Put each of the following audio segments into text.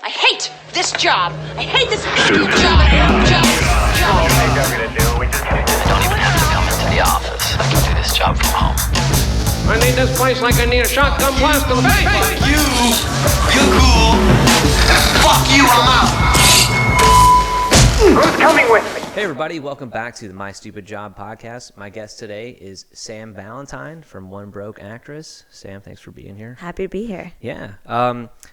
I hate this job. I hate this job. Don't even have to come into the office. I can do this job from home. I need this place like I need a shotgun blast to the face. Fuck you. You're cool. Fuck you, I'm out. Who's coming with me? Hey everybody, welcome back to the My Stupid Job podcast. My guest today is Sam Valentine from One Broke Actress. Sam, thanks for being here. Happy to be here. Yeah,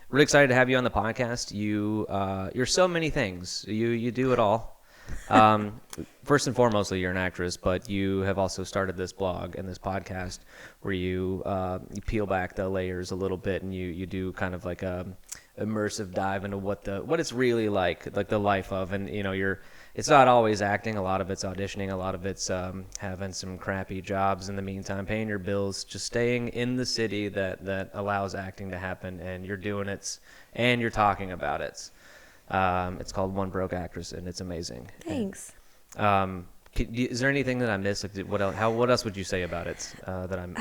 really excited to have you on the podcast. You're so many things. You do it all. First and foremostly, you're an actress, but you have also started this blog and this podcast where you peel back the layers a little bit and you do kind of like a immersive dive into what it's really like the life of, and it's not always acting. A lot of it's auditioning. A lot of it's having some crappy jobs in the meantime, paying your bills, just staying in the city that allows acting to happen, and you're doing it and you're talking about it. It's called One Broke Actress, and it's amazing. Thanks. Is there anything that I missed? Like, what else would you say about it that I'm?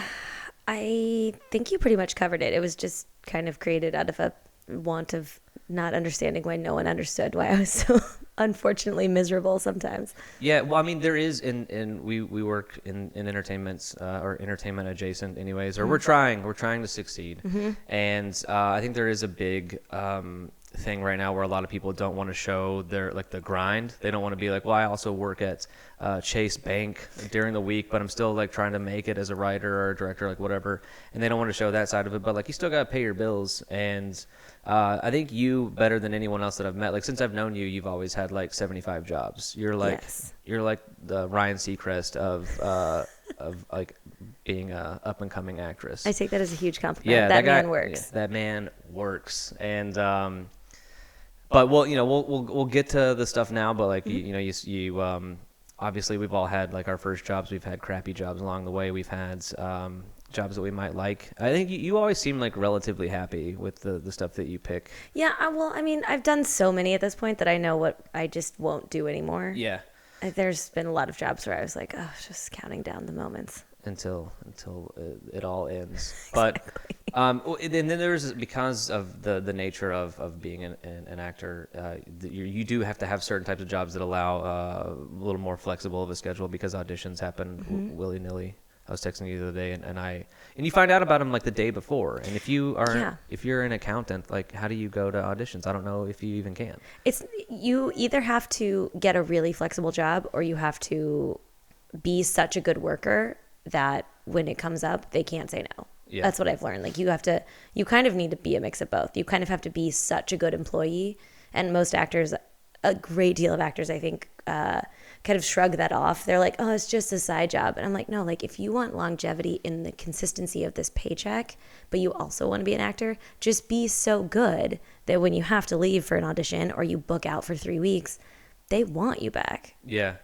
I think you pretty much covered it. It was just kind of created out of a want of not understanding why no one understood why I was so unfortunately miserable sometimes. Yeah, well, I mean, there is, we work in entertainments or entertainment adjacent, anyways, or we're trying to succeed, and I think there is a big thing right now where a lot of people don't want to show their the grind. They don't want to be like, well, I also work at Chase Bank during the week, but I'm still trying to make it as a writer or a director, whatever, and they don't want to show that side of it. But you still got to pay your bills, and I think you, better than anyone else that I've met, since I've known you, you've always had 75 jobs. You're you're like the Ryan Seacrest of being a up and coming actress. I take that as a huge compliment. Yeah, that guy, man works. Yeah, that man works, and but we'll get to the stuff now. But you obviously we've all had our first jobs. We've had crappy jobs along the way. We've had jobs that we might like. I think you always seem relatively happy with the stuff that you pick. Yeah, well, I mean, I've done so many at this point that I know what I just won't do anymore. Yeah. There's been a lot of jobs where I was like, oh, just counting down the moments. Until it all ends. Exactly. But and then there's, because of the nature of being an actor, you do have to have certain types of jobs that allow a little more flexible of a schedule, because auditions happen willy-nilly. I was texting you the other day, and you find out about them the day before. And if you're an accountant, how do you go to auditions? I don't know if you even can. You either have to get a really flexible job, or you have to be such a good worker that when it comes up, they can't say no. Yeah. That's what I've learned. You kind of need to be a mix of both. You kind of have to be such a good employee, and most actors, a great deal of actors, I think, kind of shrug that off. They're like, oh, it's just a side job. And I'm like, no, if you want longevity in the consistency of this paycheck, but you also want to be an actor, just be so good that when you have to leave for an audition or you book out for 3 weeks, they want you back. Yeah.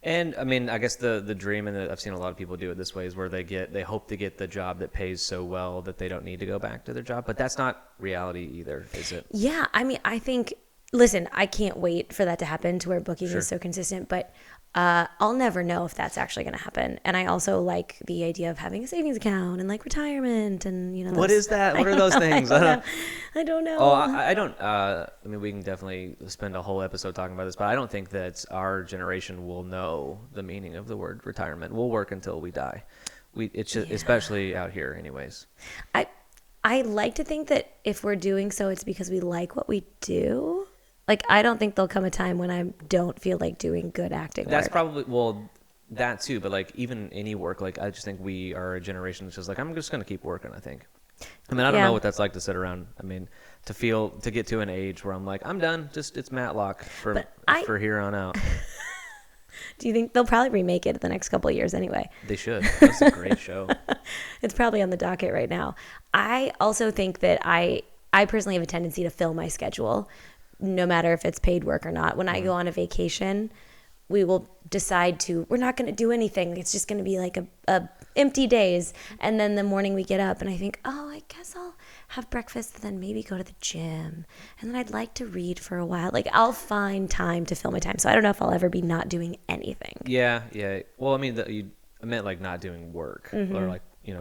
And I mean, I guess the dream, and I've seen a lot of people do it this way, is where they hope to get the job that pays so well that they don't need to go back to their job. But that's not reality either, is it? Yeah. I mean, I think, listen, I can't wait for that to happen to where booking Sure. is so consistent, but I'll never know if that's actually going to happen. And I also like the idea of having a savings account and retirement and what is that? What are those things? I don't know. Oh, I don't. I mean, we can definitely spend a whole episode talking about this, but I don't think that our generation will know the meaning of the word retirement. We'll work until we die. It's just, especially out here, anyways. I like to think that if we're doing so, it's because we like what we do. I don't think there'll come a time when I don't feel like doing good acting That's work. probably, that too, but even any work, I just think we are a generation that's just I'm just going to keep working, I think. I mean, I don't know what that's like to sit around. I mean, to get to an age where I'm I'm done. Just, it's Matlock for here on out. Do you think they'll probably remake it in the next couple of years anyway? They should. That's a great show. It's probably on the docket right now. I also think that I personally have a tendency to fill my schedule, no matter if it's paid work or not. When I go on a vacation, we will decide we're not going to do anything. It's just going to be a empty days. And then the morning we get up and I think, oh, I guess I'll have breakfast and then maybe go to the gym. And then I'd like to read for a while. I'll find time to fill my time. So I don't know if I'll ever be not doing anything. Yeah. Well, I mean, I meant not doing work or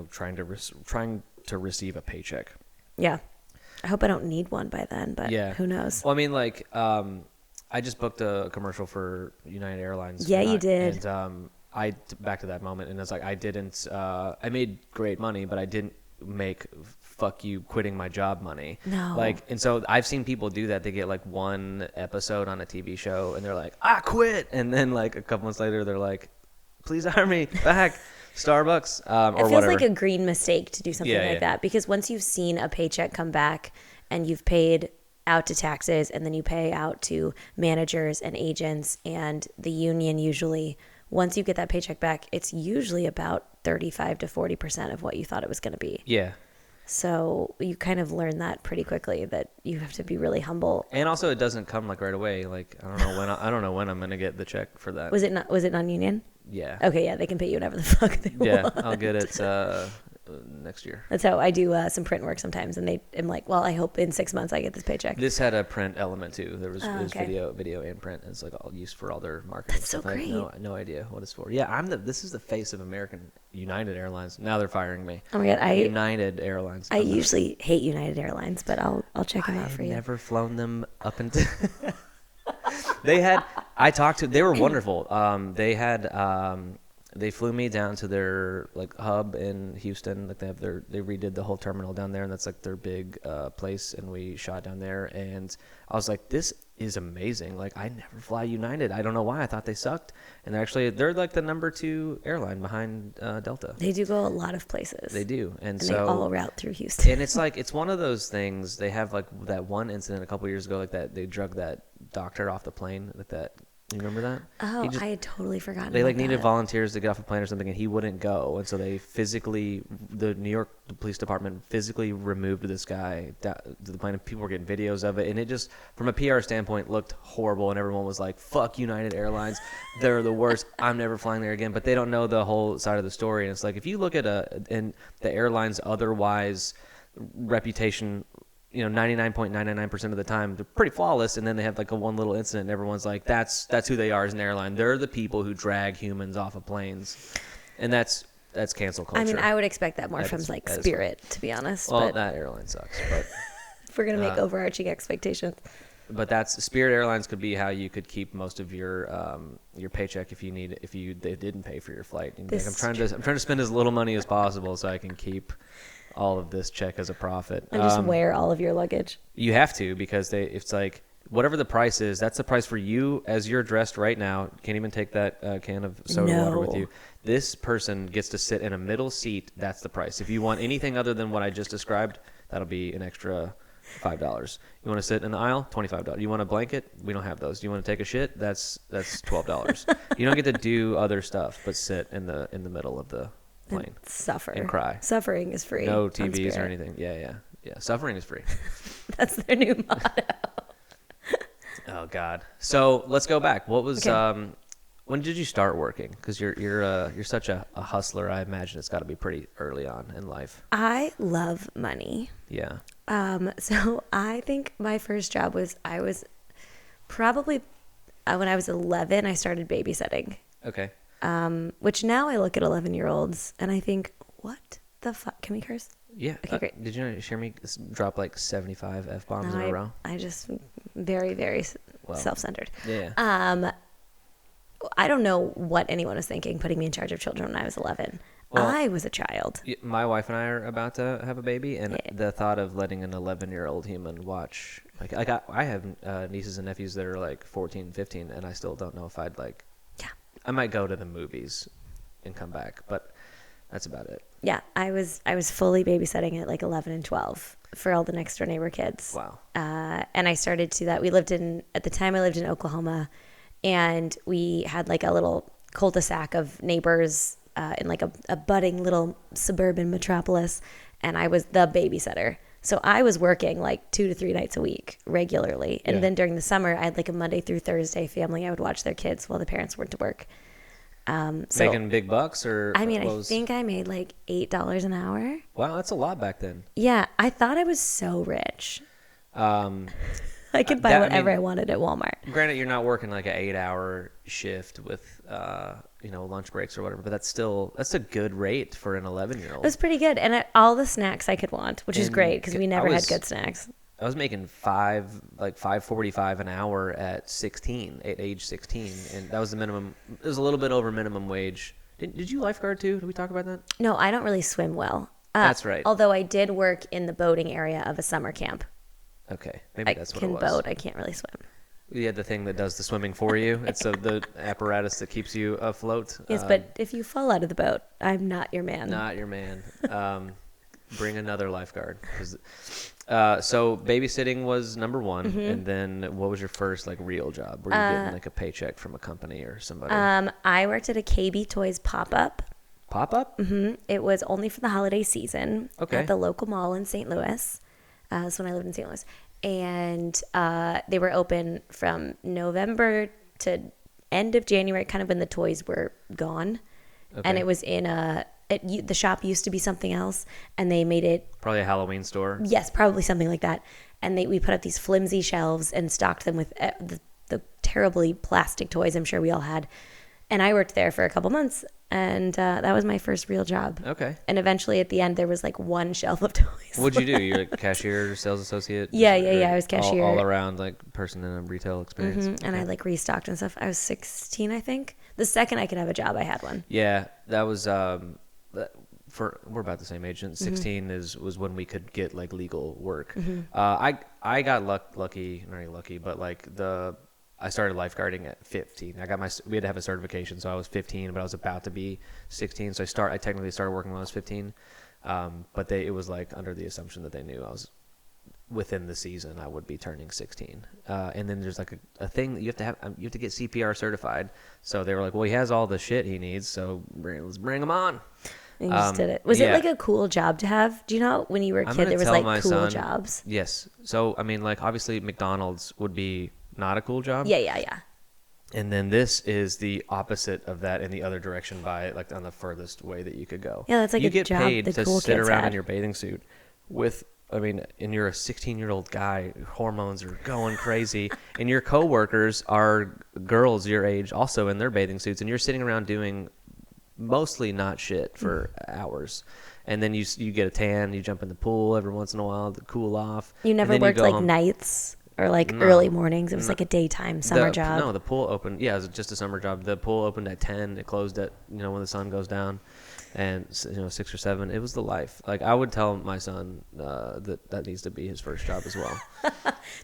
trying to receive a paycheck. Yeah. I hope I don't need one by then, but who knows? Well, I mean, like, I just booked a commercial for United Airlines. Yeah, you did. And back to that moment, and it's like I made great money, but I didn't make fuck you quitting my job money. No. Like, and so I've seen people do that. They get like one episode on a TV show, and they're like, I quit, and then like a couple months later, they're like, please hire me back. Starbucks or it feels whatever. like a green mistake to do something like that, because once you've seen a paycheck come back and you've paid out to taxes and then you pay out to managers and agents and the union, usually once you get that paycheck back, it's usually about 35 to 40% of what you thought it was going to be. Yeah. So you kind of learn that pretty quickly, that you have to be really humble. And also, it doesn't come like right away. Like I don't know when I'm gonna get the check for that. Was it non-union? Yeah. Okay, yeah, they can pay you whatever the fuck they want. I'll get it next year. That's how I do some print work sometimes, and I'm like, well, I hope in 6 months I get this paycheck. This had a print element too. There was, it was video and print. It's like all used for all their marketing. That's so stuff. great. I have no idea what it's for. Yeah, this is the face of American United Airlines. Now they're firing me. Oh my god, United Airlines. I usually hate United Airlines, but I'll check them out for you. I've never flown them up until. They were wonderful. They flew me down to their like hub in Houston. Like they redid the whole terminal down there, and that's like their big place. And we shot down there, and I was like, this is amazing. Like I never fly United. I don't know why. I thought they sucked, and they're like the number 2 airline behind Delta. They do go a lot of places. They do, and so they all route through Houston. And it's like it's one of those things. They have like that one incident a couple years ago, like that they drug that doctor off the plane, like that. You remember that? Oh, I had totally forgotten. They like about needed that. volunteers to get off a plane or something, and he wouldn't go, and so the New York Police Department physically removed this guy to the plane. And people were getting videos of it, and it just, from a PR standpoint, looked horrible. And everyone was like, "Fuck United Airlines, they're the worst. I'm never flying there again." But they don't know the whole side of the story, and it's like if you look at the airline's otherwise reputation. 99.999% of the time they're pretty flawless, and then they have like one little incident, and everyone's like, "That's who they are as an airline. They're the people who drag humans off of planes," and that's cancel culture. I mean, I would expect that more from Spirit, to be honest. Well, but that airline sucks, but if we're gonna make overarching expectations. But that's Spirit Airlines could be how you could keep most of your paycheck if they didn't pay for your flight. Like, I'm trying to spend as little money as possible so I can keep all of this check as a profit. And just wear all of your luggage. You have to, because it's like whatever the price is, that's the price for you as you're dressed right now. You can't even take that can of soda water with you. This person gets to sit in a middle seat. That's the price. If you want anything other than what I just described, that'll be an extra $5. You want to sit in the aisle? $25. You want a blanket? We don't have those. You want to take a shit? That's $12. You don't get to do other stuff but sit in the middle of the plane. And suffer. And cry. Suffering is free. No TVs or anything. Yeah. Suffering is free. That's their new motto. Oh God. So let's go back. What was when did you start working? Because you're such a hustler. I imagine it's got to be pretty early on in life. I love money. Yeah. So I think my first job was probably when I was 11. I started babysitting. Okay. Which now I look at 11-year-olds and I think, what the fuck? Can we curse? Yeah. Okay, great. Did you hear me drop like 75 F-bombs in a row? I just very, very self-centered. Yeah. I don't know what anyone was thinking putting me in charge of children when I was 11. Well, I was a child. My wife and I are about to have a baby, and the thought of letting an 11-year-old human watch, I have nieces and nephews that are like 14, 15, and I still don't know if I'd like. Yeah. I might go to the movies and come back, but that's about it. Yeah, I was fully babysitting at like 11 and 12 for all the next door neighbor kids. Wow. And I started to that. At the time I lived in Oklahoma, and we had like a little cul-de-sac of neighbors in like a budding little suburban metropolis, and I was the babysitter. So I was working like 2 to 3 nights a week regularly. And then during the summer, I had like a Monday through Thursday family. I would watch their kids while the parents went to work. Making big bucks, or I mean, I think I made like $8 an hour. Wow, that's a lot back then. Yeah, I thought I was so rich. I could buy whatever I wanted at Walmart. Granted, you're not working like an 8-hour shift with lunch breaks or whatever, but that's a good rate for an 11-year-old. It was pretty good, and all the snacks I could want, which is great because we never had good snacks. I was making $5.45 an hour at age 16, and that was the minimum. It was a little bit over minimum wage. Did you lifeguard too? Did we talk about that? No, I don't really swim well. That's right. Although I did work in the boating area of a summer camp. Okay, maybe that's what it was. I can boat. I can't really swim. You had the thing that does the swimming for you. It's the apparatus that keeps you afloat. Yes, but if you fall out of the boat, I'm not your man. Not your man. Bring another lifeguard. So babysitting was number one, and then what was your first real job? Were you getting a paycheck from a company or somebody? I worked at a KB Toys pop-up. Pop-up? Mm-hmm. It was only for the holiday season at the local mall in St. Louis. That's when I lived in St. Louis. And they were open from November to end of January, kind of when the toys were gone. Okay. And it was in the shop used to be something else, and they made it probably a Halloween store. Yes, probably something like that. And we put up these flimsy shelves and stocked them with the terribly plastic toys I'm sure we all had. And I worked there for a couple months, and that was my first real job. Okay. And eventually at the end there was one shelf of toys. What'd you do? You're cashier, sales associate? Yeah. I was cashier. All around person in a retail experience. Mm-hmm. And I restocked and stuff. I was 16, I think. The second I could have a job, I had one. Yeah, that was we're about the same age. And 16 was when we could get legal work. Mm-hmm. I got lucky, not really lucky, but I started lifeguarding at 15. We had to have a certification, so I was 15, but I was about to be 16. So I technically started working when I was 15. But it was under the assumption that they knew I was within the season I would be turning 16. And then there's a thing that you have to get CPR certified. So they were like, well, he has all the shit he needs, so let's bring him on. And you just did it. Was it a cool job to have? Do you know when you were a kid there was cool jobs? Yes. So I mean obviously McDonald's would be not a cool job. Yeah. And then this is the opposite of that in the other direction by on the furthest way that you could go. Yeah, that's you a get job paid the to cool sit kids around had. in your bathing suit and you're a 16-year-old guy, hormones are going crazy, and your coworkers are girls your age also in their bathing suits, and you're sitting around doing mostly not shit for hours. And then you get a tan, you jump in the pool every once in a while to cool off. You never worked nights or early mornings? It was a daytime summer job? No, the pool opened. Yeah, it was just a summer job. The pool opened at 10. It closed at when the sun goes down, and 6 or 7. It was the life. I would tell my son that needs to be his first job as well.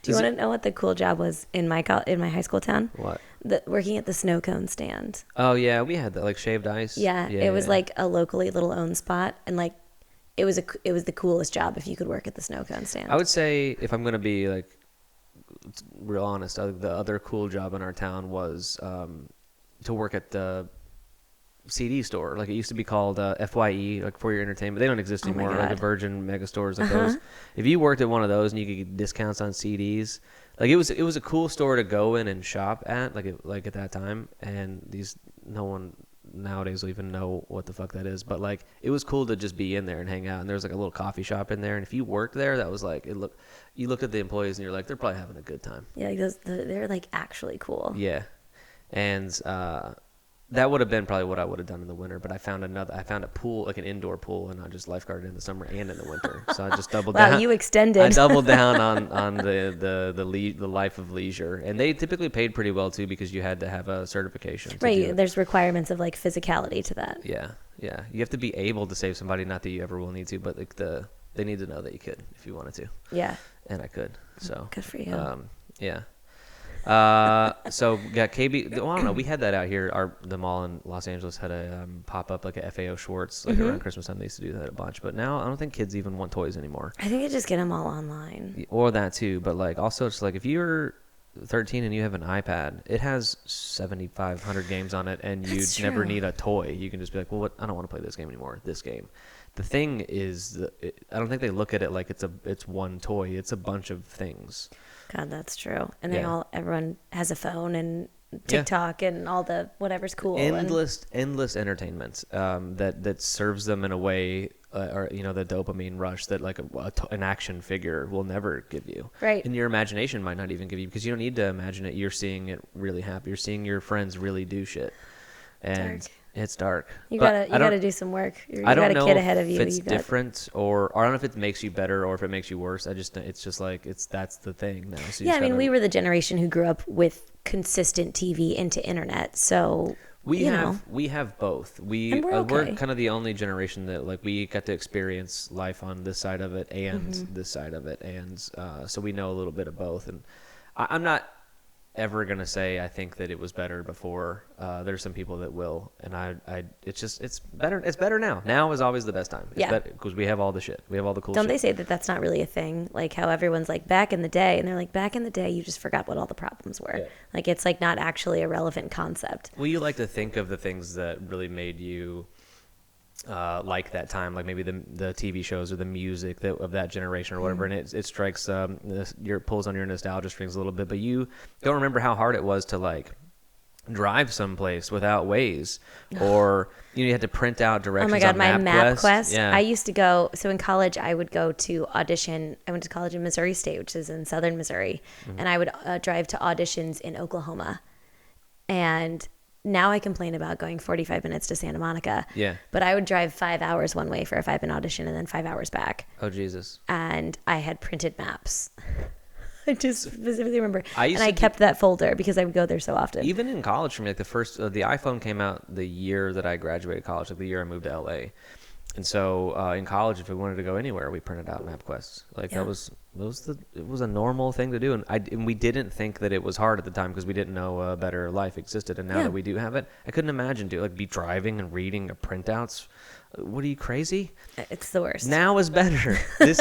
Do you want to know what the cool job was in my high school town? What? Working at the snow cone stand. Oh yeah, we had that shaved ice. Yeah, it was a locally little owned spot, and it was the coolest job if you could work at the snow cone stand. I would say, if I'm gonna be real honest, the other cool job in our town was to work at the CD store. It used to be called FYE, For Your Entertainment. They don't exist anymore. The Virgin mega stores those. If you worked at one of those and you could get discounts on CDs, it was a cool store to go in and shop at, at that time. And no one nowadays will even know what the fuck that is, but it was cool to just be in there and hang out. And there was a little coffee shop in there, and if you worked there, that was you looked at the employees and you're they're probably having a good time. Yeah, they're actually cool. Yeah, and that would have been probably what I would have done in the winter, but I found a pool, an indoor pool, and I just lifeguarded in the summer and in the winter. So I just doubled down. Wow, you extended. I doubled down on the life of leisure, and they typically paid pretty well too because you had to have a certification. Right, there's requirements of physicality to that. Yeah. You have to be able to save somebody. Not that you ever will need to, but they need to know that you could if you wanted to. Yeah. And I could. So good for you. Yeah. So got KB. Well, I don't know. We had that out here. The mall in Los Angeles had a pop up a FAO Schwartz around Christmas time. They used to do that a bunch, but now I don't think kids even want toys anymore. I think they just get them all online. Or that too, but also it's if you're 13 and you have an iPad, it has 7,500 games on it, and you never need a toy. You can just be well, I don't want to play this game anymore. This game. The thing is, I don't think they look at it like it's one toy. It's a bunch of things. God, that's true. And everyone has a phone and TikTok and all the whatever's cool. Endless entertainment that serves them in a way, or the dopamine rush that an action figure will never give you. Right. And your imagination might not even give you, because you don't need to imagine it. You're seeing it really happen. You're seeing your friends really do shit. And It's dark. You But gotta do some work. You I got don't a know kid ahead of if you. it's different, or I don't know if it makes you better or if it makes you worse. It's just like that's the thing now. So Yeah, I mean, we were the generation who grew up with consistent TV into internet, so we have both. And we're okay. We're kind of the only generation that like we got to experience life on this side of it and this side of it, and so we know a little bit of both. And I'm not ever gonna say I think that it was better before. There's some people that will, and it's better. It's better now. Now is always the best time. Because we have all the shit. We have all the cool. Don't shit. they say that that's not really a thing? Like how everyone's like back in the day, and they're like back in the day, you just forgot what all the problems were. Yeah. Like it's like not actually a relevant concept. Well, you like to think of the things that really made you like that time, like maybe the TV shows or the music of that generation or whatever, and it strikes pulls on your nostalgia strings a little bit, but you don't remember how hard it was to like drive someplace without Waze, or you had to print out directions. Oh my God, on my MapQuest. Yeah. I used to go. So in college, I would go to audition. I went to college in Missouri State, which is in southern Missouri, and I would drive to auditions in Oklahoma, and now I complain about going 45 minutes to Santa Monica. Yeah. But I would drive 5 hours one way for a 5-minute audition and then 5 hours back. Oh, Jesus. And I had printed maps. I just specifically remember. I kept that folder because I would go there so often. Even in college for me, like the iPhone came out the year that I graduated college, like the year I moved to LA. And so in college, if we wanted to go anywhere, we printed out MapQuest. Like it was a normal thing to do, and we didn't think that it was hard at the time because we didn't know a better life existed. And now that we do have it, I couldn't imagine be driving and reading printouts. What are you, crazy? It's the worst. Now is better. This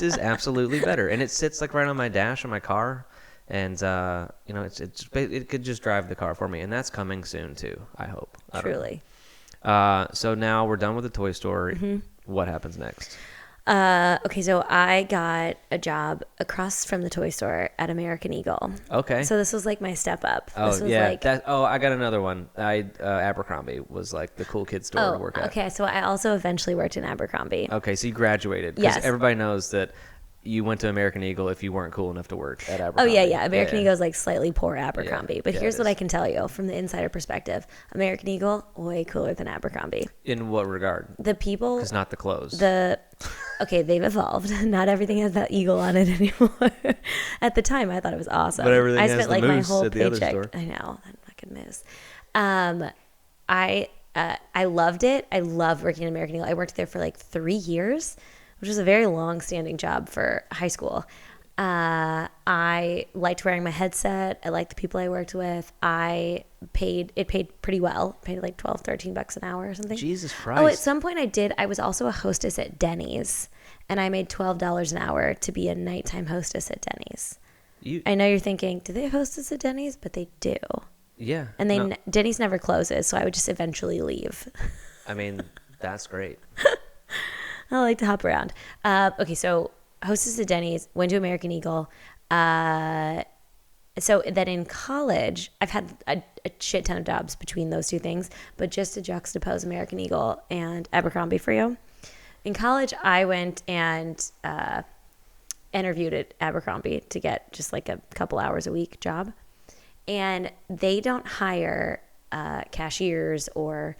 is absolutely better, and it sits like right on my dash of my car, and it could just drive the car for me, and that's coming soon too. I hope. Truly. So now we're done with the toy store. What happens next? Okay, so I got a job across from the toy store at American Eagle. Okay. So this was like my step up. Oh, this was yeah. like, I got another one. Abercrombie was like the cool kid store to work at. Okay, so I also eventually worked in Abercrombie. Okay, so you graduated. Because Yes. everybody knows that you went to American Eagle if you weren't cool enough to work at Oh, Abercrombie. yeah. American Eagle is like slightly poor Abercrombie. Yeah. But Yeah, here's it what is. I can tell you from the insider perspective. American Eagle, way cooler than Abercrombie. In what regard? The people... Because not the clothes. Okay, they've evolved. Not everything has that eagle on it anymore. At the time, I thought it was awesome. But everything I has spent the like my moose whole at the other paycheck. store. I know, that fucking moose. I loved it. I loved working at American Eagle. I worked there for like 3 years, which was a very long-standing job for high school. I liked wearing my headset. I liked the people I worked with. It paid pretty well. It paid like $12, $13 an hour or something. Jesus Christ. Oh, at some point I was also a hostess at Denny's, and I made $12 an hour to be a nighttime hostess at Denny's. I know you're thinking, do they have hostess at Denny's? But they do. Yeah. And Denny's never closes, so I would just eventually leave. I mean, that's great. I like to hop around. Okay, so hostess at Denny's, went to American Eagle. So then in college, I've had a shit ton of jobs between those two things, but just to juxtapose American Eagle and Abercrombie for you. In college, I went and interviewed at Abercrombie to get just like a couple hours a week job. And they don't hire cashiers or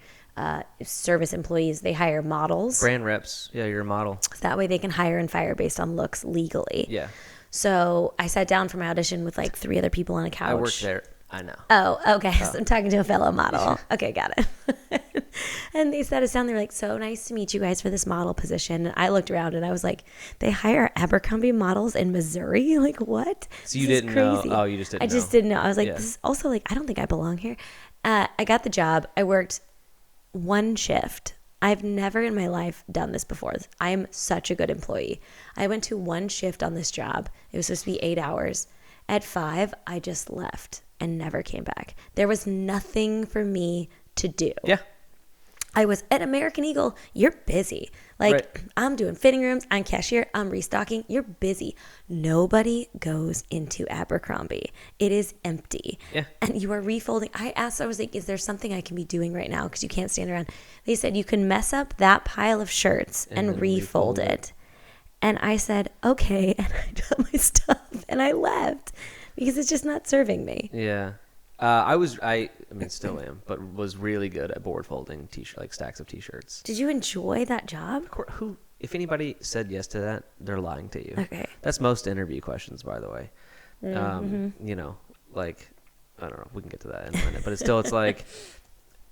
service employees. They hire models. Brand reps. Yeah, you're a model. So that way they can hire and fire based on looks legally. Yeah. So I sat down for my audition with like 3 other people on a couch. I worked there. I know. Oh, okay. So I'm talking to a fellow model. Okay, got it. And they sat us down. They were like, so nice to meet you guys for this model position. And I looked around and I was like, they hire Abercrombie models in Missouri? Like, what? So you didn't know? Oh, you just didn't know. I just didn't know. I was like, this is also like, I don't think I belong here. I got the job. I worked 1 shift. I've never in my life done this before. I am such a good employee. I went to 1 shift on this job. It was supposed to be 8 hours. At 5, I just left and never came back. There was nothing for me to do. Yeah. I was at American Eagle. You're busy. Like, Right. I'm doing fitting rooms. I'm cashier. I'm restocking. You're busy. Nobody goes into Abercrombie. It is empty. Yeah. And you are refolding. I was like, is there something I can be doing right now? Because you can't stand around. They said, you can mess up that pile of shirts and then refold it. And I said, okay. And I got my stuff and I left because it's just not serving me. Yeah. I mean, still am, but was really good at board folding t-shirt, like stacks of t-shirts. Did you enjoy that job? Who, if anybody said yes to that, they're lying to you. Okay. That's most interview questions, by the way. Mm-hmm. You know, like, I don't know, we can get to that in a minute, but it's like,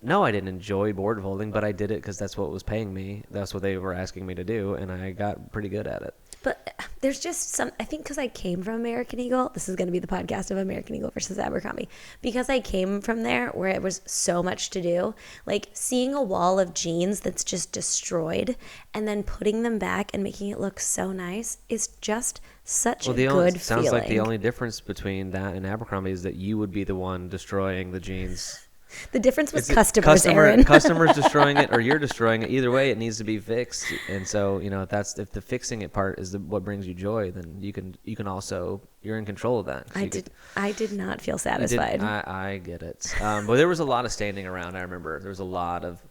no, I didn't enjoy board folding, but I did it because that's what was paying me. That's what they were asking me to do, and I got pretty good at it. But there's just some, I think because I came from American Eagle, this is going to be the podcast of American Eagle versus Abercrombie. Because I came from there where it was so much to do, like seeing a wall of jeans that's just destroyed and then putting them back and making it look so nice is just such a good sounds feeling. like the only difference between that and Abercrombie is that you would be the one destroying the jeans. The difference was customers, Aaron. Customers destroying it or you're destroying it. Either way, it needs to be fixed. And so, you know, if the fixing it part is what brings you joy, then you can also, you're in control of that. So I did not feel satisfied. I get it. But there was a lot of standing around. I remember there was a lot of,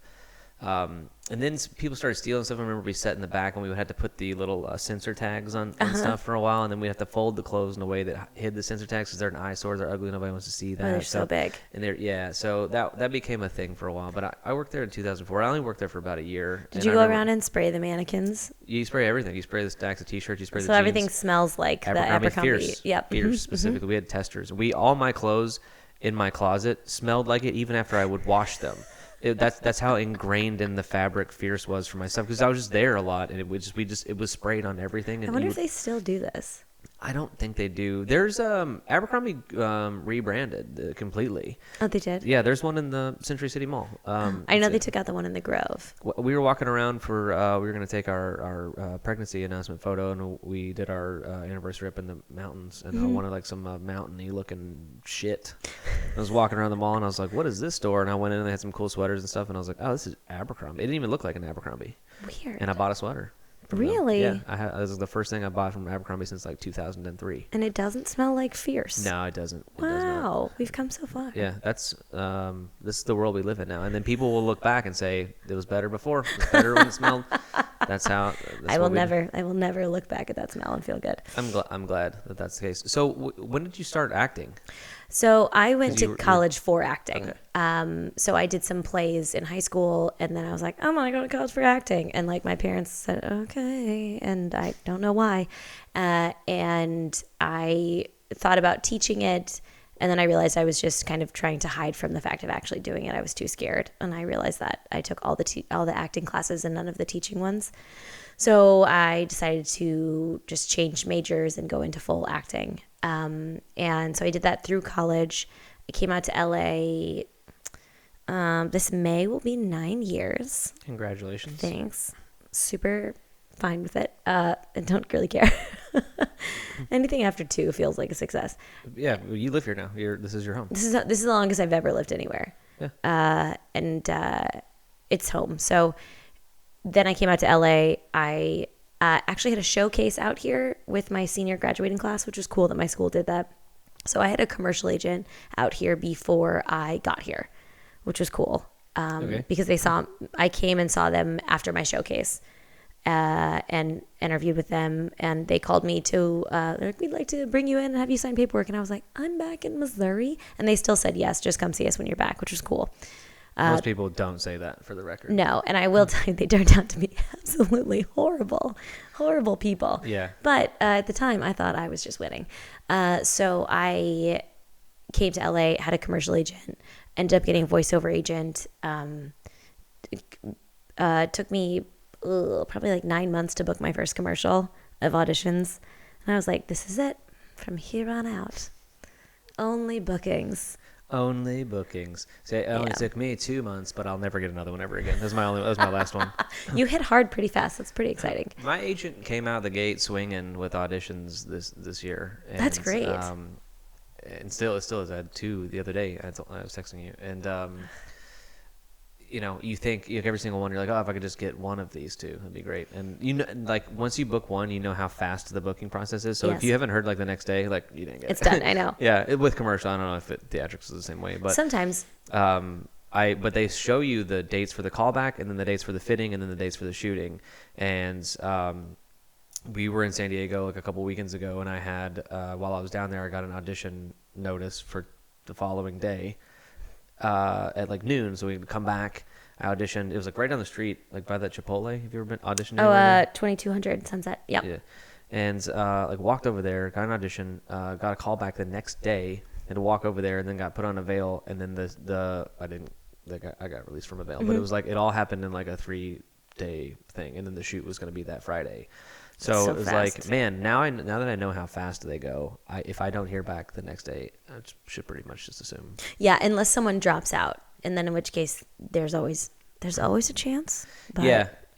and then people started stealing stuff. I remember we sat in the back and we would have to put the little sensor tags on stuff for a while, and then we'd have to fold the clothes in a way that hid the sensor tags because they're an eyesore. They're ugly. Nobody wants to see that. They're so big. And so that became a thing for a while. But I worked there in 2004. I only worked there for about a year. Did you go around and spray the mannequins? You spray everything. You spray the stacks of t-shirts. You spray the so jeans. everything smells like the Abercrombie. Fierce. Yep. Fierce specifically. We had testers. All my clothes in my closet smelled like it even after I would wash them. That's how ingrained in the fabric Fierce was for my stuff, because I was just there a lot, and it was sprayed on everything. And I wonder if they still do this. I don't think they do. There's Abercrombie rebranded completely. Oh, they did? Yeah, there's one in the Century City Mall. I know they took out the one in the Grove. We were walking around we were going to take our pregnancy announcement photo, and we did our anniversary up in the mountains, and I wanted like some mountainy looking shit. I was walking around the mall, and I was like, what is this store? And I went in, and they had some cool sweaters and stuff, and I was like, oh, this is Abercrombie. It didn't even look like an Abercrombie. Weird. And I bought a sweater. Really? Yeah, that was the first thing I bought from Abercrombie since like 2003. And it doesn't smell like Fierce. No, it doesn't. It wow, does not. we've come so far. Yeah, that's this is the world we live in now. And then people will look back and say it was better before. It was better when it smelled. I will never look back at that smell and feel good. I'm glad that that's the case. So when did you start acting? So I went to college for acting. Okay. So I did some plays in high school, and then I was like, I'm gonna go to college for acting. And like my parents said, okay, and I don't know why. And I thought about teaching it, and then I realized I was just kind of trying to hide from the fact of actually doing it. I was too scared, and I realized that I took all the acting classes and none of the teaching ones. So I decided to just change majors and go into full acting. And so I did that through college. I came out to LA. This May will be 9 years. Congratulations. Thanks. Super fine with it. I don't really care. Anything after 2 feels like a success. Yeah, well, you live here now. This is your home. This is the longest I've ever lived anywhere. Yeah. And it's home. So then I came out to LA. I actually had a showcase out here with my senior graduating class, which was cool that my school did that. So I had a commercial agent out here before I got here, which was cool. Because I came and saw them after my showcase and interviewed with them, and they called me to, we'd like to bring you in and have you sign paperwork. And I was like, I'm back in Missouri. And they still said, yes, just come see us when you're back, which was cool. Most people don't say that, for the record. No, and I will tell you, they turned out to be absolutely horrible people. Yeah. But at the time, I thought I was just winning. So I came to LA, had a commercial agent, ended up getting a voiceover agent. Took me probably like 9 months to book my first commercial of auditions. And I was like, this is it. From here on out. Only bookings. Only bookings. See, it only took me 2 months, but I'll never get another one ever again. That was my last one. You hit hard pretty fast. That's pretty exciting. My agent came out the gate swinging with auditions this year. And, that's great. And it still is. I had 2 the other day. I was texting you, and you think every single one. You're like, oh, if I could just get one of these 2, that'd be great. And like once you book one, you know how fast the booking process is. So yes. If you haven't heard like the next day, like you didn't get it's done. I know. Yeah, with commercial, I don't know if theatrics is the same way, but sometimes. But they show you the dates for the callback, and then the dates for the fitting, and then the dates for the shooting. And we were in San Diego like a couple weekends ago, and I had while I was down there, I got an audition notice for the following day at like noon. So we would come back. I auditioned. It was like right down the street, like by that Chipotle. Have you ever been auditioning? 2200 Sunset. Yep. Yeah. And like walked over there, got an audition, got a call back the next day, and to walk over there, and then got put on a veil, and then I got released from a veil, but it was like it all happened in like a 3-day thing, and then the shoot was going to be that Friday. So it was fast. like, man, now that I know how fast they go, if I don't hear back the next day, I should pretty much just assume. Yeah, unless someone drops out, and then in which case there's always a chance. But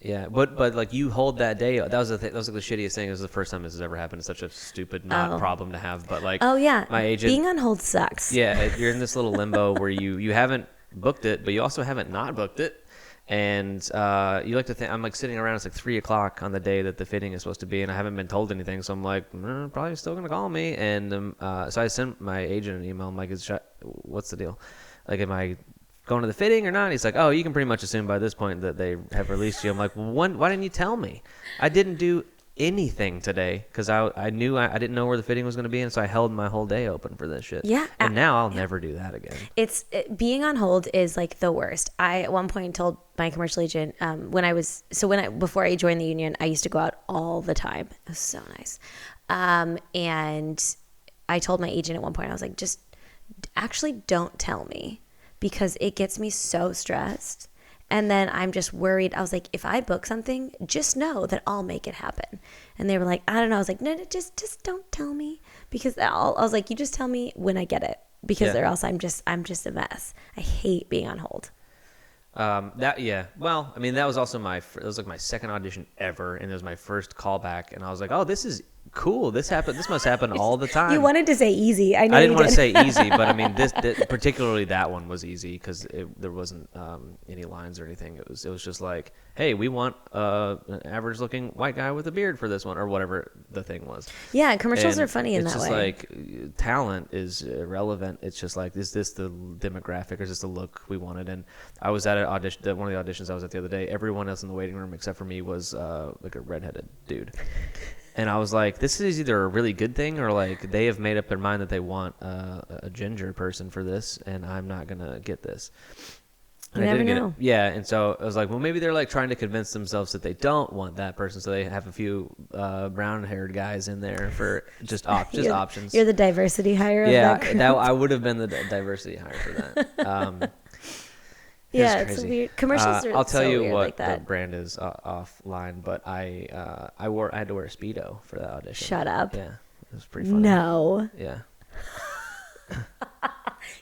Yeah, but like you hold that day. That was the thing. That was like the shittiest thing. It was the first time this has ever happened. It's such a stupid problem to have. But like, oh yeah, my agent being on hold sucks. Yeah, you're in this little limbo where you haven't booked it, but you also haven't not booked it. And you like to think I'm like sitting around. It's like 3:00 on the day that the fitting is supposed to be, and I haven't been told anything. So I'm like, probably still gonna call me. And so I sent my agent an email. I'm like, what's the deal? Like, am I going to the fitting or not? He's like, oh, you can pretty much assume by this point that they have released you. I'm like, well, why didn't you tell me? I didn't do anything today because I knew I didn't know where the fitting was going to be, and so I held my whole day open for this shit. Yeah, and now I'll never do that again. Being on hold is like the worst. I at one point told my commercial agent before I joined the union, I used to go out all the time. It was so nice, and I told my agent at one point, I was like, just actually don't tell me, because it gets me so stressed. And then I'm just worried. I was like, if I book something, just know that I'll make it happen. And they were like, I don't know. I was like, no, just don't tell me. Because I was like, you just tell me when I get it. Because or else I'm just a mess. I hate being on hold. Well, I mean, that was also it was like my second audition ever, and it was my first callback, and I was like, oh, this is cool. This must happen all the time. You wanted to say easy. I know. I didn't want to say did. easy, but I mean, particularly that one was easy because there wasn't any lines or anything. It was just like, hey, we want an average-looking white guy with a beard for this one, or whatever the thing was. Yeah, commercials are funny in that way. It's just like talent is irrelevant. It's just like, is this the demographic or is this the look we wanted? And I was at one of the auditions I was at the other day. Everyone else in the waiting room except for me was like a redheaded dude. And I was like, this is either a really good thing or like they have made up their mind that they want a ginger person for this, and I'm not going to get this. And you I never didn't know. get it. Yeah, and so I was like, well, maybe they're like trying to convince themselves that they don't want that person, so they have a few brown-haired guys in there for just options. You're the diversity hire of that group. Yeah, I would have been the diversity hire for that. Yeah, it's weird. Commercials are I'll tell so you weird what like that. the brand is offline, but I had to wear a Speedo for that audition. Shut up. Yeah, it was pretty funny. No. Yeah.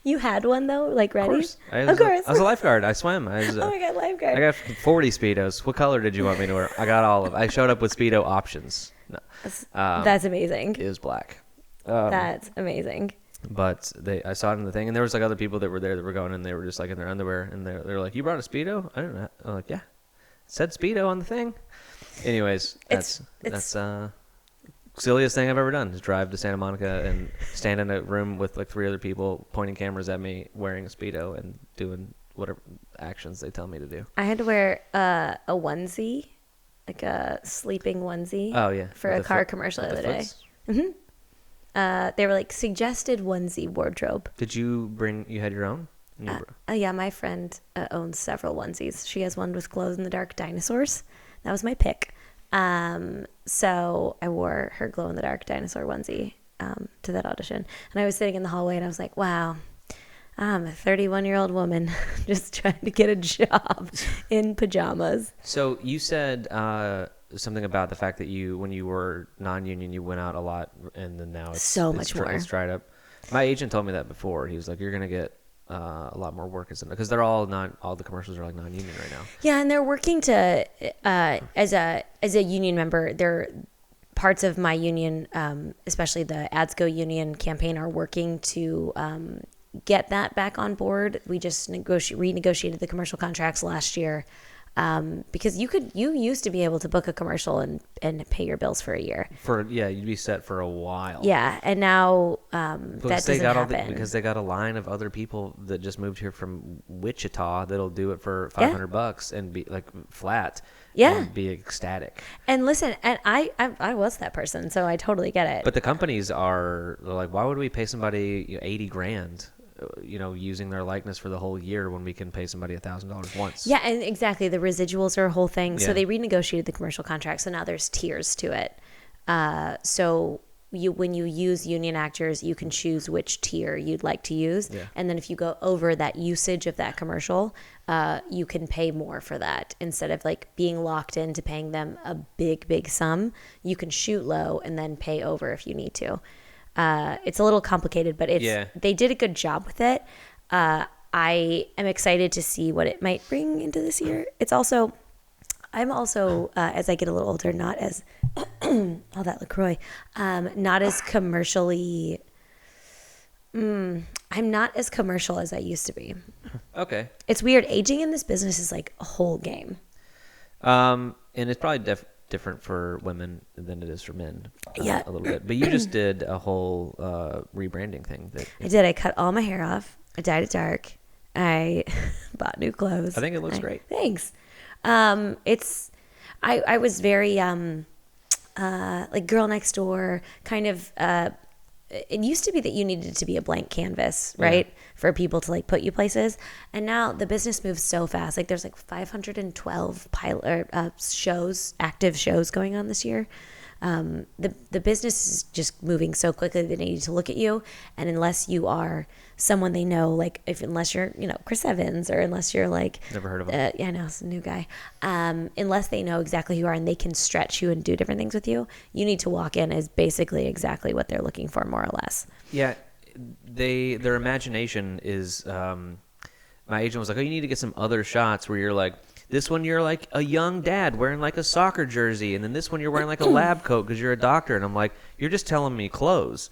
You had one though, like ready? Of course. I was a lifeguard. I swam. Oh my god, lifeguard. I got 40 Speedos. What color did you want me to wear? I got all of them. I showed up with Speedo options. No. That's amazing. It was black. That's amazing. But I saw it in the thing, and there was like other people that were there that were going, and they were just like in their underwear, and they're like, "You brought a Speedo?" I don't know. I'm like, "Yeah, it said Speedo on the thing." Anyways, that's silliest thing I've ever done is drive to Santa Monica and stand in a room with like 3 other people pointing cameras at me wearing a Speedo and doing whatever actions they tell me to do. I had to wear a onesie, like a sleeping onesie. Oh yeah, for a car commercial the other day. Mm-hmm. They were like suggested onesie wardrobe. Did you had your own? Yeah, my friend owns several onesies. She has one with glow-in-the-dark dinosaurs. That was my pick. So I wore her glow-in-the-dark dinosaur onesie to that audition. And I was sitting in the hallway and I was like, wow, I'm a 31-year-old woman just trying to get a job in pajamas. So you said something about the fact that when you were non-union, you went out a lot, and then now it's much more. It's dried up. My agent told me that before. He was like, "You're gonna get a lot more work because they're all the commercials are like non-union right now." Yeah, and they're working to as a union member. They're parts of my union, especially the AdsGo union campaign, are working to get that back on board. We just renegotiated the commercial contracts last year. Because you used to be able to book a commercial and pay your bills for a year. You'd be set for a while. Yeah, and now that doesn't happen. Because they got a line of other people that just moved here from Wichita that'll do it for $500 and be like flat. Yeah, and be ecstatic. And listen, and I was that person, so I totally get it. But the companies are like, why would we pay somebody $80,000? using their likeness for the whole year when we can pay somebody $1,000 once. Yeah, and exactly. The residuals are a whole thing. Yeah. So they renegotiated the commercial contract. So now there's tiers to it. So when you use union actors, you can choose which tier you'd like to use. Yeah. And then if you go over that usage of that commercial, you can pay more for that. Instead of like being locked into paying them a big sum, you can shoot low and then pay over if you need to. It's a little complicated, but they did a good job with it. I am excited to see what it might bring into this year. I'm also, as I get a little older, not as, all that LaCroix, not as commercially, I'm not as commercial as I used to be. Okay. It's weird. Aging in this business is like a whole game. And it's probably different for women than it is for men. A little bit. But you just did a whole rebranding thing. I did. I cut all my hair off. I dyed it dark. I bought new clothes. I think it looks great. Thanks. I was very like girl next door kind of. It used to be that you needed to be a blank canvas, right, for people to like put you places, and now the business moves so fast. Like there's like 512 active shows going on this year. The business is just moving so quickly that they need to look at you, and unless you are someone they know, like unless you're Chris Evans, or unless you're like never heard of him. Yeah, I know, it's a new guy. Unless they know exactly who you are and they can stretch you and do different things with you, you need to walk in as basically exactly what they're looking for, more or less. Yeah, their imagination is. My agent was like, "Oh, you need to get some other shots where you're like." This one you're like a young dad wearing like a soccer jersey, and then this one you're wearing like a lab coat because you're a doctor. And I'm like, you're just telling me clothes.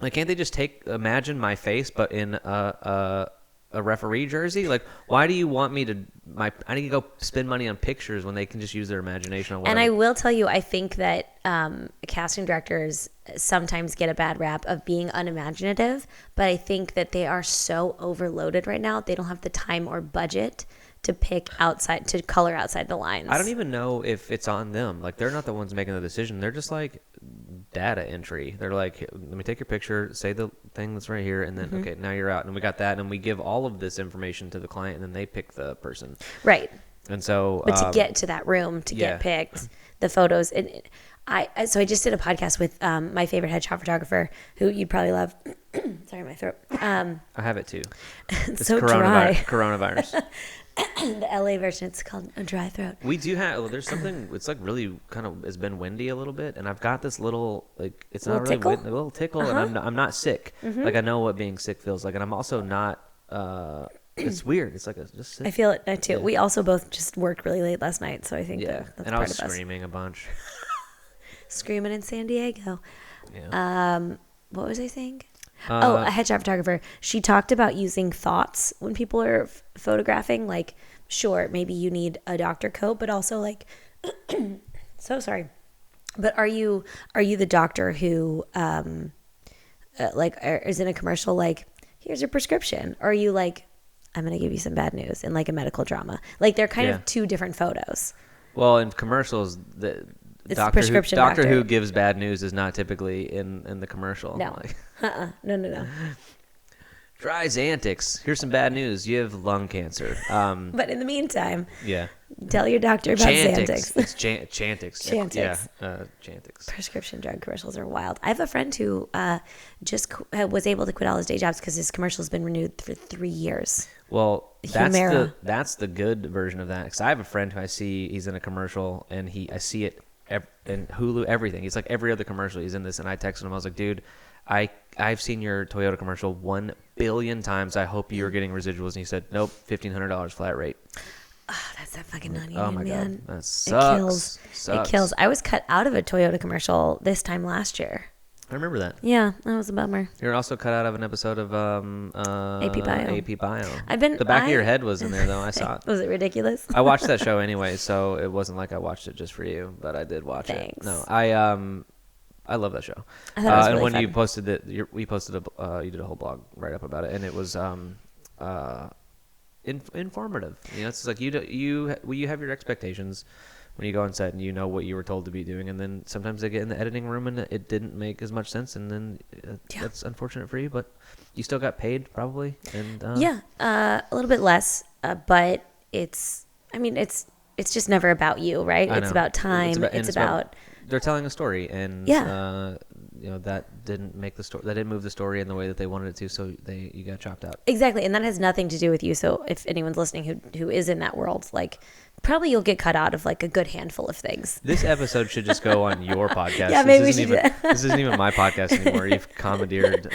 Like, can't they just imagine my face but in a referee jersey? Like, why do you want me to? I need to go spend money on pictures when they can just use their imagination on what. And I will tell you, I think that casting directors sometimes get a bad rap of being unimaginative, but I think that they are so overloaded right now. They don't have the time or budget to color outside the lines. I don't even know if it's on them. Like, they're not the ones making the decision. They're just like data entry. They're like, let me take your picture, say the thing that's right here, and then okay, now you're out, and we got that, and we give all of this information to the client, and then they pick the person. Right. And so, but to get to that room to get picked, the photos. So I just did a podcast with my favorite headshot photographer, who you'd probably love. Sorry, my throat. I have it too. It's so dry. Coronavirus. The LA version, it's called a dry throat. We do have. There's something. It's like really kind of. It's been windy a little bit, and I've got this little like. It's not really a little tickle, and I'm not sick. Like I know what being sick feels like, and I'm also not. It's weird. It's like just sick. I feel it too. Yeah. We also both just worked really late last night, so I think that's and part I was of us. screaming a bunch. Screaming in San Diego. Yeah. What was I saying? A headshot photographer. She talked about using thoughts when people are photographing. Like, sure, maybe you need a doctor coat, but also like, so sorry. But are you the doctor who, is in a commercial? Like, here's your prescription. Or are you like, I'm gonna give you some bad news in like a medical drama? Like, they're kind of two different photos. Well, in commercials, It's Doctor Who gives bad news is not typically in the commercial. No. No. Dry Xantix. Here's some bad news. You have lung cancer. But in the meantime, Yeah. tell your doctor about Xantix. It's Chantix. Chantix. Yeah. Chantix. Prescription drug commercials are wild. I have a friend who just was able to quit all his day jobs because his commercial has been renewed for 3 years. Well, Humira. that's the good version of that. Because I have a friend who I see, he's in a commercial, and I see it in Hulu, everything. He's like every other commercial. He's in this, and I texted him. I was like, dude, I've seen your Toyota commercial 1 billion times. I hope you're getting residuals. And he said, nope, $1,500 flat rate. Oh, that's that fucking non-union, Oh my man. god, that sucks. It kills. I was cut out of a Toyota commercial this time last year. I remember that. Yeah, that was a bummer. You're also cut out of an episode of AP Bio. AP Bio. The back of your head was in there though. I saw it. Was it ridiculous? I watched that show anyway, so it wasn't like I watched it just for you, but I did watch Thanks. it. No, I love that show. I thought it was and really when fun. you posted it, you posted you did a whole blog write up about it, and it was informative. You know, it's like you have your expectations, when you go on set and you know what you were told to be doing, and then sometimes they get in the editing room and it didn't make as much sense, and then that's unfortunate for you, but you still got paid probably. And a little bit less, but it's just never about you, right? It's about time. It's about they're telling a story, and that didn't make the story. That didn't move the story in the way that they wanted it to. So you got chopped out. Exactly, and that has nothing to do with you. So if anyone's listening who is in that world, like probably you'll get cut out of like a good handful of things. This episode should just go on your podcast. Yeah, maybe we should. This isn't even my podcast anymore. You've commandeered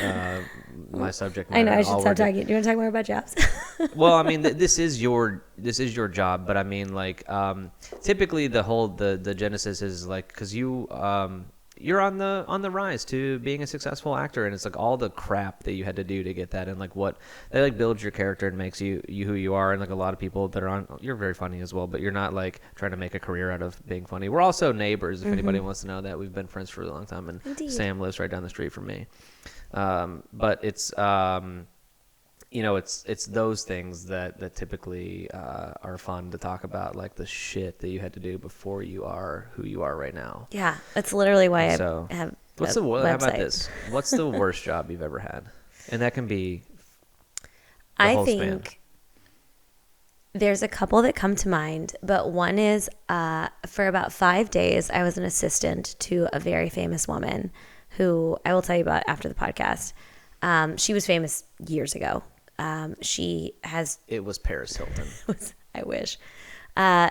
my subject matter. I know. I should stop talking. Do you want to talk more about jobs? Well, I mean, this is your job, but I mean, like, typically the genesis is like, because you're on the rise to being a successful actor, and it's like all the crap that you had to do to get that, and like what they like builds your character and makes you who you are. And like a lot of people that are on, you're very funny as well, but you're not like trying to make a career out of being funny. We're also neighbors, if anybody wants to know that. We've been friends for a long time, and Indeed. Sam lives right down the street from me. But it's it's those things that typically are fun to talk about, like the shit that you had to do before you are who you are right now. Yeah, that's literally why I have. How about this? What's the worst job you've ever had? And that can be. I think there's a couple that come to mind, but one is for about 5 days, I was an assistant to a very famous woman who I will tell you about after the podcast. She was famous years ago. It was Paris Hilton. I wish.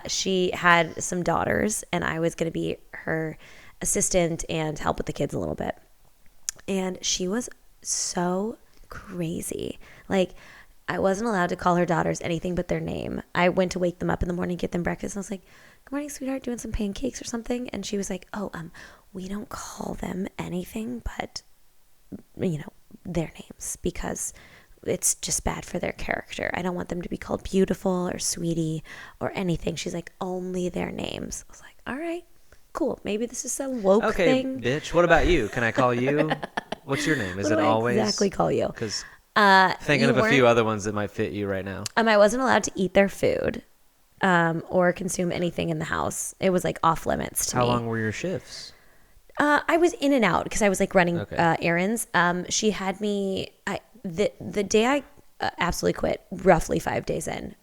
She had some daughters, and I was going to be her assistant and help with the kids a little bit. And she was so crazy. Like, I wasn't allowed to call her daughters anything but their name. I went to wake them up in the morning, get them breakfast, and I was like, "Good morning, sweetheart, doing some pancakes or something?" And she was like, "Oh, we don't call them anything but, their names, because it's just bad for their character. I don't want them to be called beautiful or sweetie or anything." She's like, "Only their names." I was like, "All right, cool. Maybe this is some woke thing." Okay, bitch. What about you? Can I call you? What's your name? Is it always exactly call you? Because thinking of a few other ones that might fit you right now. I wasn't allowed to eat their food or consume anything in the house. It was like off limits to me. How long were your shifts? I was in and out because I was like running errands. She had me. The day I absolutely quit, roughly 5 days in,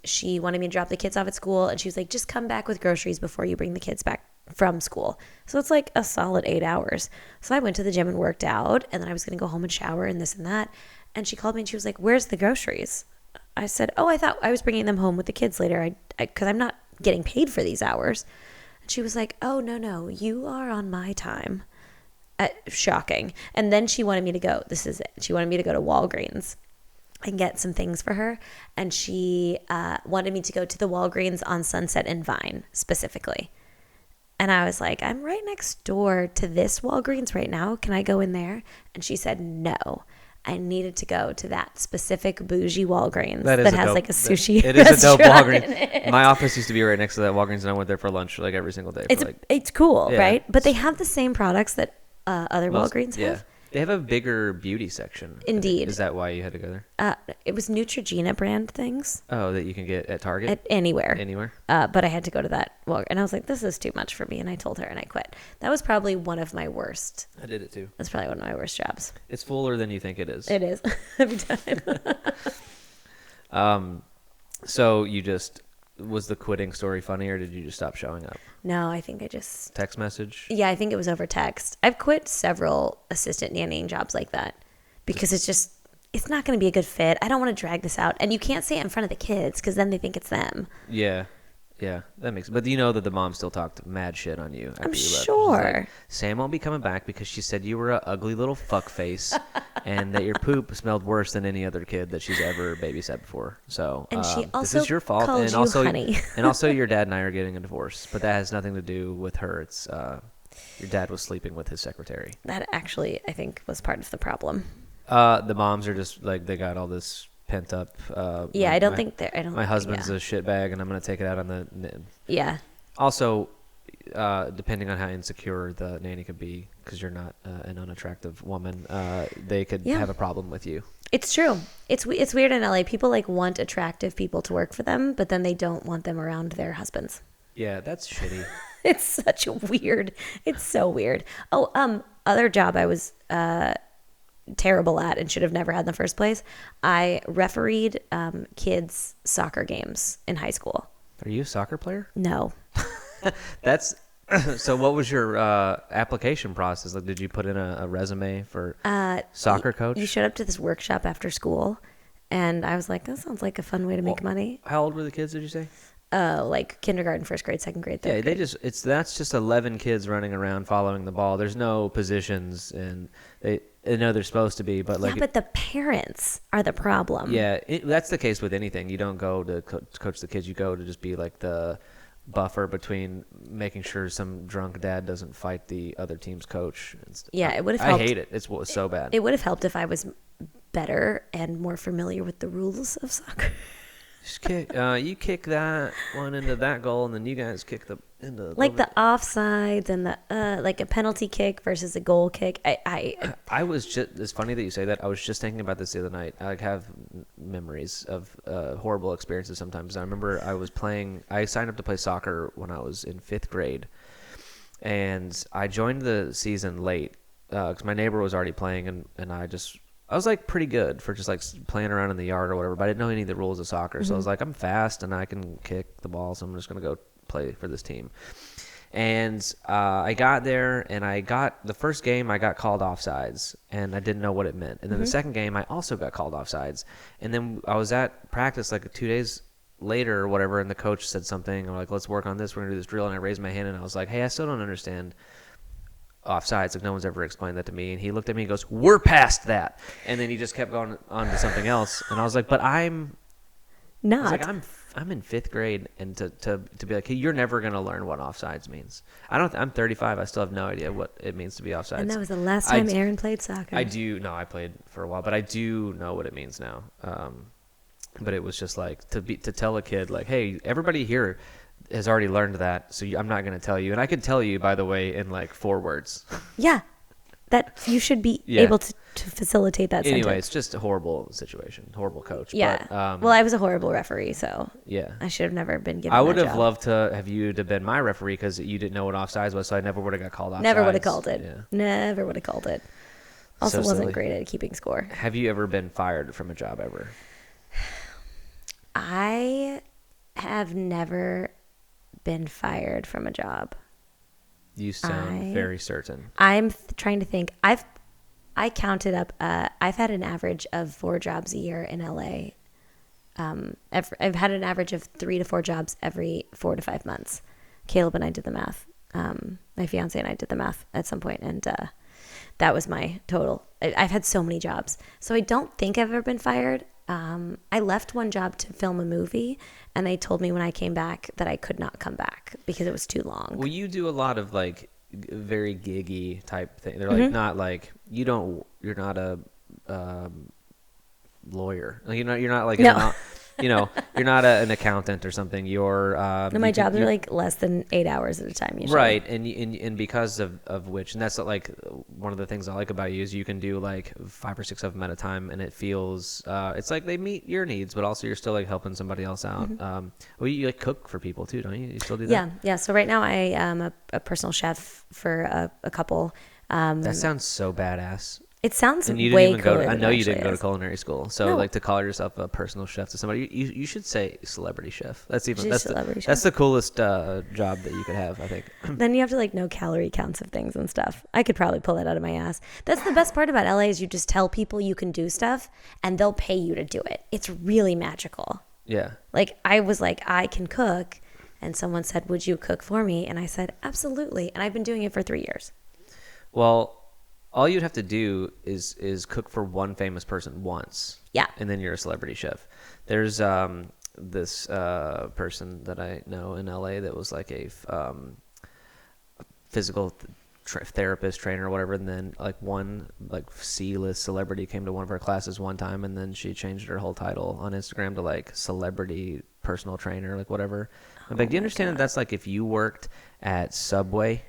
she wanted me to drop the kids off at school, and she was like, "Just come back with groceries before you bring the kids back from school." So it's like a solid 8 hours. So I went to the gym and worked out, and then I was going to go home and shower and this and that. And she called me and she was like, "Where's the groceries?" I said, "Oh, I thought I was bringing them home with the kids later. Because I'm not getting paid for these hours." And she was like, "Oh, no, you are on my time." Shocking. And then she wanted me to go. This is it. She wanted me to go to Walgreens and get some things for her. And she wanted me to go to the Walgreens on Sunset and Vine specifically. And I was like, "I'm right next door to this Walgreens right now. Can I go in there?" And she said, "No. I needed to go to that specific bougie Walgreens that has like a sushi It is a dope Walgreens. It. My office used to be right next to that Walgreens, and I went there for lunch like every single day. It's cool, Yeah. right? But they have the same products that other Walgreens have. Yeah. They have a bigger beauty section. Indeed. Is that why you had to go there? It was Neutrogena brand things. Oh, that you can get at Target? At anywhere. Anywhere? But I had to go to that Walgreens. And I was like, "This is too much for me." And I told her and I quit. That was probably one of my worst. I did it too. That's probably one of my worst jobs. It's fuller than you think it is. It is. Every time. So you just... Was the quitting story funny, or did you just stop showing up? No, I think I just... Text message? Yeah, I think it was over text. I've quit several assistant nannying jobs like that because it's not going to be a good fit. I don't want to drag this out. And you can't say it in front of the kids because then they think it's them. Yeah, that makes... But you know that the mom still talked mad shit on you after I'm you left. sure. Like, "Sam won't be coming back because she said you were an ugly little fuckface and that your poop smelled worse than any other kid that she's ever babysat before. So And she this also is your fault. called And you also, honey." and also your dad and I are getting a divorce, but that has nothing to do with her. It's your dad was sleeping with his secretary. That actually, I think, was part of the problem. The moms are just like, they got all this pent up. Yeah, I don't think they're... My husband's a shitbag, and I'm going to take it out on the... Yeah. Also, depending on how insecure the nanny could be, because you're not an unattractive woman, they could have a problem with you. It's true. It's weird in LA. People like want attractive people to work for them, but then they don't want them around their husbands. Yeah, that's shitty. It's such a weird. It's so weird. Oh, other job I was terrible at and should have never had in the first place. I refereed kids' soccer games in high school. Are you a soccer player? No. That's so. What was your application process? Like, did you put in a resume for soccer coach? You showed up to this workshop after school, and I was like, that sounds like a fun way to make money. How old were the kids? Did you say? Like kindergarten, first grade, second grade, third grade. That's just 11 kids running around following the ball. There's no positions, and they know they're supposed to be, but like. Yeah, but the parents are the problem. Yeah, that's the case with anything. You don't go to coach the kids. You go to just be like the buffer between making sure some drunk dad doesn't fight the other team's coach. Yeah, it would have helped. I hate it. It's so bad. It would have helped if I was better and more familiar with the rules of soccer. Just you kick that one into that goal, and then you guys kick the into like the offsides and the like a penalty kick versus a goal kick. I was just. It's funny that you say that. I was just thinking about this the other night. I have memories of horrible experiences sometimes. I remember I signed up to play soccer when I was in 5th grade, and I joined the season late because my neighbor was already playing, and I was like pretty good for just like playing around in the yard or whatever, but I didn't know any of the rules of soccer. So I was like, I'm fast and I can kick the ball, so I'm just going to go play for this team. And I got there, and the first game I got called offsides, and I didn't know what it meant. And then the second game I also got called offsides. And then I was at practice like 2 days later or whatever, and the coach said something. I'm like, let's work on this. We're going to do this drill. And I raised my hand, and I was like, hey, I still don't understand offsides. Like, no one's ever explained that to me. And he looked at me and goes, we're past that. And then he just kept going on to something else. And I was like, but I'm not. I was like, I'm in 5th grade, and to be like, hey, you're never gonna learn what offsides means. I'm 35. I still have no idea what it means to be offsides. And that was the last time Aaron played soccer. I played for a while, but I do know what it means now. But it was just like to tell a kid like, hey, everybody here has already learned that, so I'm not going to tell you. And I could tell you, by the way, in like 4 words. Yeah, that you should be able to facilitate that anyway, sentence. it's just a horrible situation, horrible coach. Yeah. But, well, I was a horrible referee, so yeah, I should have never been given I would that have job. loved to have you to been my referee because you didn't know what offsides was, so I never would have got called offsides. Never would have called it. Yeah. Never would have called it. Also, So wasn't silly. great at keeping score. Have you ever been fired from a job ever? I have never been fired from a job. You sound very certain. I'm trying to think. I counted up. I've had an average of 4 jobs a year in LA. I've had an average of 3 to 4 jobs every 4 to 5 months. Caleb and I did the math. My fiance and I did the math at some point, and that was my total. I've had so many jobs, so I don't think I've ever been fired. I left one job to film a movie, and they told me when I came back that I could not come back because it was too long. Well, you do a lot of like very giggy type thing. They're like not like you're not a lawyer. Like, you're not like No. you're not an accountant or something. You're No, my jobs are like less than 8 hours at a time usually. right, and because of which, and that's like one of the things I like about you is you can do like 5 or 6 of them at a time, and it feels it's like they meet your needs, but also you're still like helping somebody else out. Well, you like cook for people too, don't you? You still do that? Yeah. So right now I am a personal chef for a couple. That sounds so badass. It sounds And you didn't way even cooler. I than know it you didn't actually go to is. culinary school, so No. like to call yourself a personal chef to somebody, you should say celebrity chef. That's Celebrity chef. that's the coolest job that you could have, I think. Then you have to like know calorie counts of things and stuff. I could probably pull that out of my ass. That's the best part about LA is you just tell people you can do stuff and they'll pay you to do it. It's really magical. Yeah. Like I was like, I can cook, and someone said, would you cook for me? And I said, absolutely. And I've been doing it for 3 years. Well, all you'd have to do is cook for one famous person once. Yeah. And then you're a celebrity chef. There's this person that I know in LA that was like a physical therapist, trainer, or whatever, and then like one like C-list celebrity came to one of her classes one time, and then she changed her whole title on Instagram to like celebrity personal trainer, like whatever. I'm like, do you understand that that's like if you worked at Subway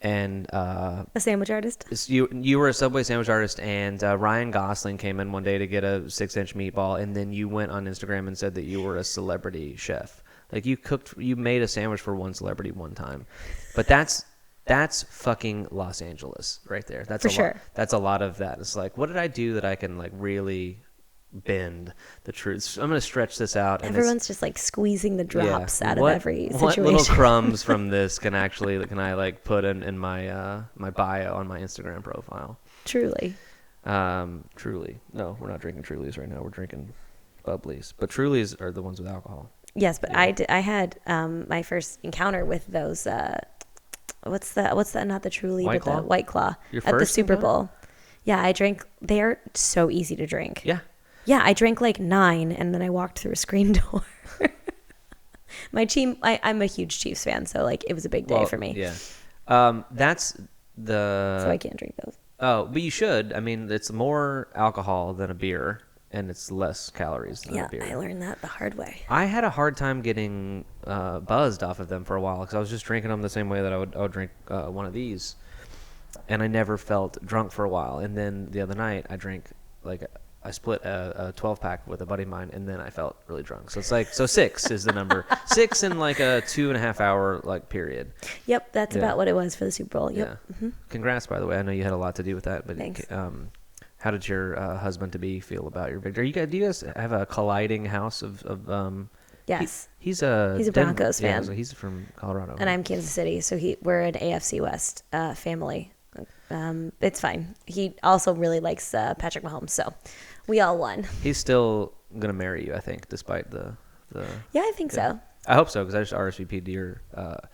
and A sandwich artist? you were a Subway sandwich artist, and Ryan Gosling came in one day to get a 6-inch meatball, and then you went on Instagram and said that you were a celebrity chef. Like you made a sandwich for one celebrity one time, but that's fucking Los Angeles right there. That's For a sure. lot. That's a lot of that. It's like, what did I do that I can like really bend the truth? I'm gonna stretch this out. And Everyone's just like squeezing the drops out of every situation. What little crumbs from this can I like put in my my bio on my Instagram profile? Truly. Truly. No, we're not drinking Trulies right now. We're drinking Bubblies. But Trulies are the ones with alcohol. Yes, but I had my first encounter with those. What's the not the Truly, White but Claw? the White Claw Your at the first Super encounter? Bowl. Yeah, I drank. They're so easy to drink. Yeah. Yeah, I drank like 9, and then I walked through a screen door. My team. I'm a huge Chiefs fan, so like it was a big day for me. Yeah. That's the. So I can't drink those. Oh, but you should. I mean, it's more alcohol than a beer, and it's less calories than Yeah, a beer. I learned that the hard way. I had a hard time getting buzzed off of them for a while because I was just drinking them the same way that I would drink one of these, and I never felt drunk for a while. And then the other night, I split a 12-pack with a buddy of mine, and then I felt really drunk. So it's like 6 is the number. 6 in like a 2.5 hour like period. Yep, that's about what it was for the Super Bowl. Yep. Yeah. Mm-hmm. Congrats, by the way. I know you had a lot to do with that. But Thanks. how did your husband-to-be feel about your victory? Do you guys have a colliding house of Yes. He's a Broncos fan. Yeah, so he's from Colorado. And I'm Kansas City, so we're an AFC West family. It's fine. He also really likes Patrick Mahomes, so we all won. He's still gonna marry you, I think, despite the. Yeah, I think so. I hope so because I just RSVP'd to your.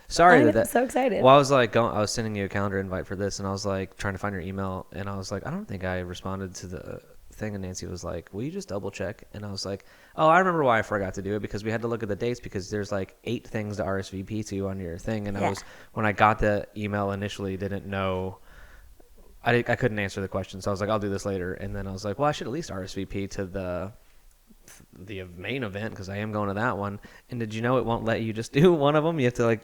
Sorry I'm that. so excited. Well, I was like, I was sending you a calendar invite for this, and I was like trying to find your email, and I was like, I don't think I responded to the thing, and Nancy was like, will you just double check? And I was like, oh, I remember why I forgot to do it because we had to look at the dates because there's like 8 things to RSVP to on your thing, and when I got the email initially, didn't know. I couldn't answer the question, so I was like, I'll do this later. And then I was like, well, I should at least RSVP to the main event because I am going to that one. And did you know it won't let you just do one of them? You have to like.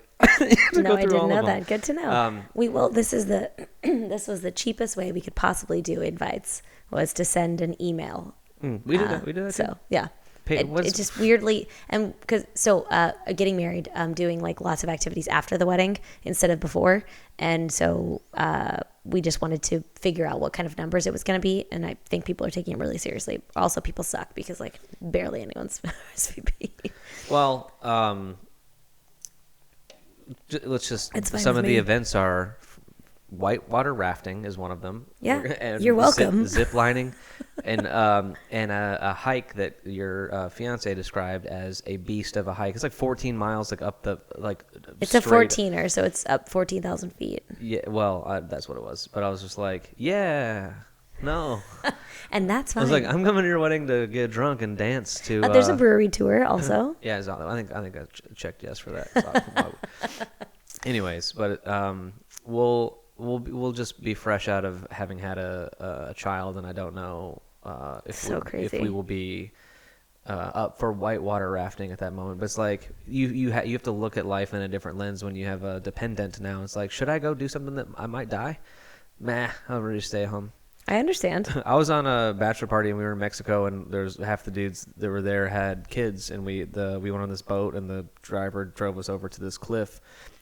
No, I didn't know that. Good to know. We will. This is this was the cheapest way we could possibly do invites was to send an email. We did that. We did that. So too. yeah. It just weirdly, and because getting married, doing like lots of activities after the wedding instead of before, and so we just wanted to figure out what kind of numbers it was going to be, and I think people are taking it really seriously. Also, people suck because like barely anyone's RSVP. Well, let's just. It's fine Some with of me. the events are whitewater rafting is one of them. Yeah, and you're welcome. Zip lining, and a hike that your fiance described as a beast of a hike. It's like 14 miles, like up the like. It's a straight- 14er, so it's up 14,000 feet. Yeah, well, that's what it was. But I was just like, yeah, no. And that's I fine. was like, I'm coming to your wedding to get drunk and dance to. There's a brewery tour also. Yeah, exactly. I think I checked yes for that. So, anyways, but we'll just be fresh out of having had a child, and I don't know if we will be up for whitewater rafting at that moment. But it's like you have to look at life in a different lens when you have a dependent now. It's like, should I go do something that I might die? Nah, I'll really stay home. I understand. I was on a bachelor party and we were in Mexico, and there's half the dudes that were there had kids, and we went on this boat, and the driver drove us over to this cliff,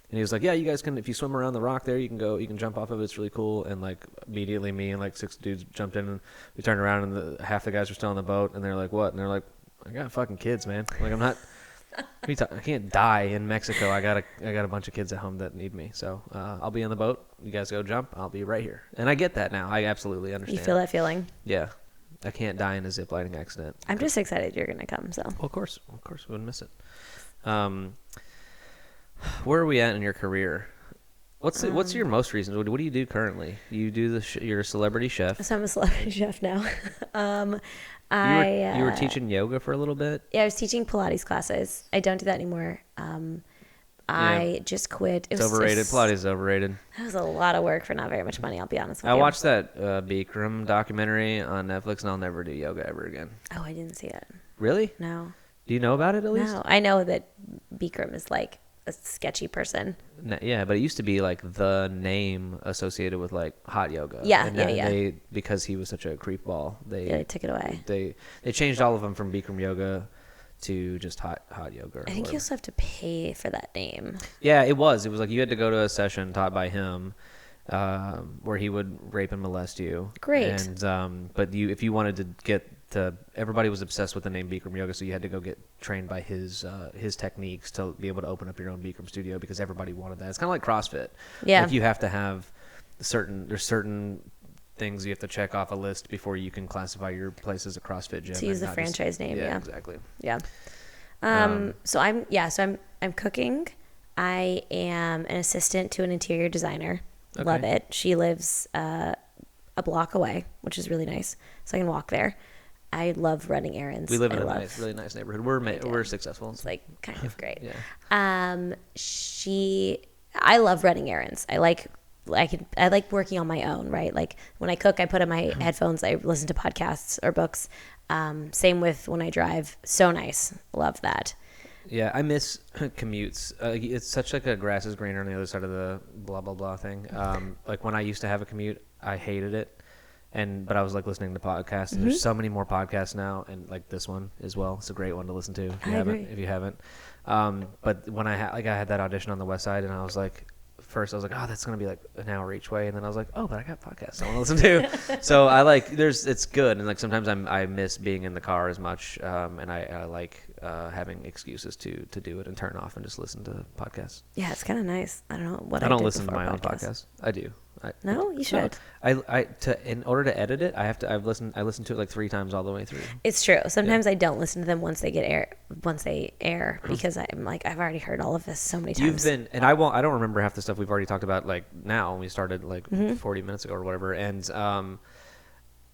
and he was like, yeah, you guys can, if you swim around the rock there, you can jump off of it, it's really cool. And like immediately me and like 6 dudes jumped in, and we turned around, and half the guys were still on the boat, and they're like, what? And they're like, I got fucking kids, man. Like, I'm not I can't die in Mexico. I got a bunch of kids at home that need me. So I'll be on the boat. You guys go jump. I'll be right here. And I get that now. I absolutely understand. You feel that feeling? Yeah. I can't die in a ziplining accident. I'm just excited you're going to come. So. Well, of course, we wouldn't miss it. Where are we at in your career? What's your most recent? What do you do currently? You do you're a celebrity chef. So I'm a celebrity chef now. You were teaching yoga for a little bit. Yeah, I was teaching Pilates classes. I don't do that anymore. I just quit. It's overrated. Pilates is overrated. That was a lot of work for not very much money. I'll be honest with you. I watched that Bikram documentary on Netflix, and I'll never do yoga ever again. Oh, I didn't see it. Really? No. Do you know about it at least? No, I know that Bikram is like a sketchy person. Yeah, but it used to be like the name associated with like hot yoga. Yeah, and yeah. Because he was such a creep ball, They took it away. They changed all of them from Bikram yoga to just hot yoga. Or I think you whatever. also have to pay for that name. Yeah, it was like you had to go to a session taught by him, where he would rape and molest you. Great. And but if you wanted to get everybody was obsessed with the name Bikram Yoga, so you had to go get trained by his techniques to be able to open up your own Bikram studio because everybody wanted that. It's kind of like CrossFit. Yeah. Like you have to have certain things you have to check off a list before you can classify your place as a CrossFit gym. To use and the not franchise name, yeah. Exactly. Yeah. So I'm cooking. I am an assistant to an interior designer. Okay. Love it. She lives a block away, which is really nice. So I can walk there. I love running errands. We live in a really nice neighborhood. We're successful. It's like kind of great. Yeah. I love running errands. I like working on my own, right? Like when I cook, I put in my headphones, I listen to podcasts or books. Same with when I drive. So nice. Love that. Yeah, I miss commutes. It's such like a grass is greener on the other side of the blah blah blah thing. Like when I used to have a commute, I hated it, but I was like listening to podcasts. And there's so many more podcasts now, and like this one as well. It's a great one to listen to if you haven't. But when I had that audition on the West Side, and I was like, first I was like, oh, that's gonna be like an hour each way, and then I was like, oh, but I got podcasts I want to listen to. So I it's good, and like sometimes I miss being in the car as much, and I like having excuses to do it and turn off and just listen to podcasts. Yeah, it's kind of nice. I don't know what I I don't did listen to before my own podcasts. podcast. I do. No, you should. In order to edit it, I listen to it like 3 times all the way through. It's true. Sometimes I don't listen to them once they air because I'm like I've already heard all of this so many times. And I don't remember half the stuff we've already talked about like now when we started like 40 minutes ago or whatever. And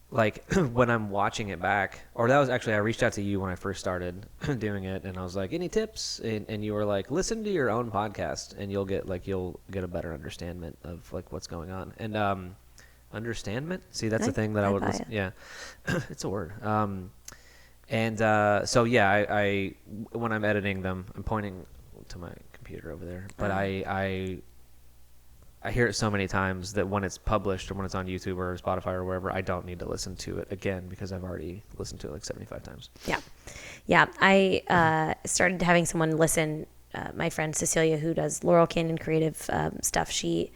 like when I'm watching it back, or that was actually I reached out to you when I first started doing it, and I was like, any tips? And you were like, listen to your own podcast, and you'll get a better understanding of like what's going on. And understandment. See, that's the thing that I would listen. Yeah, it's a word. So yeah, I when I'm editing them, I'm pointing to my computer over there, but I hear it so many times that when it's published or when it's on YouTube or Spotify or wherever, I don't need to listen to it again because I've already listened to it like 75 times. Yeah. I started having someone listen. My friend Cecilia, who does Laurel Canyon Creative stuff, she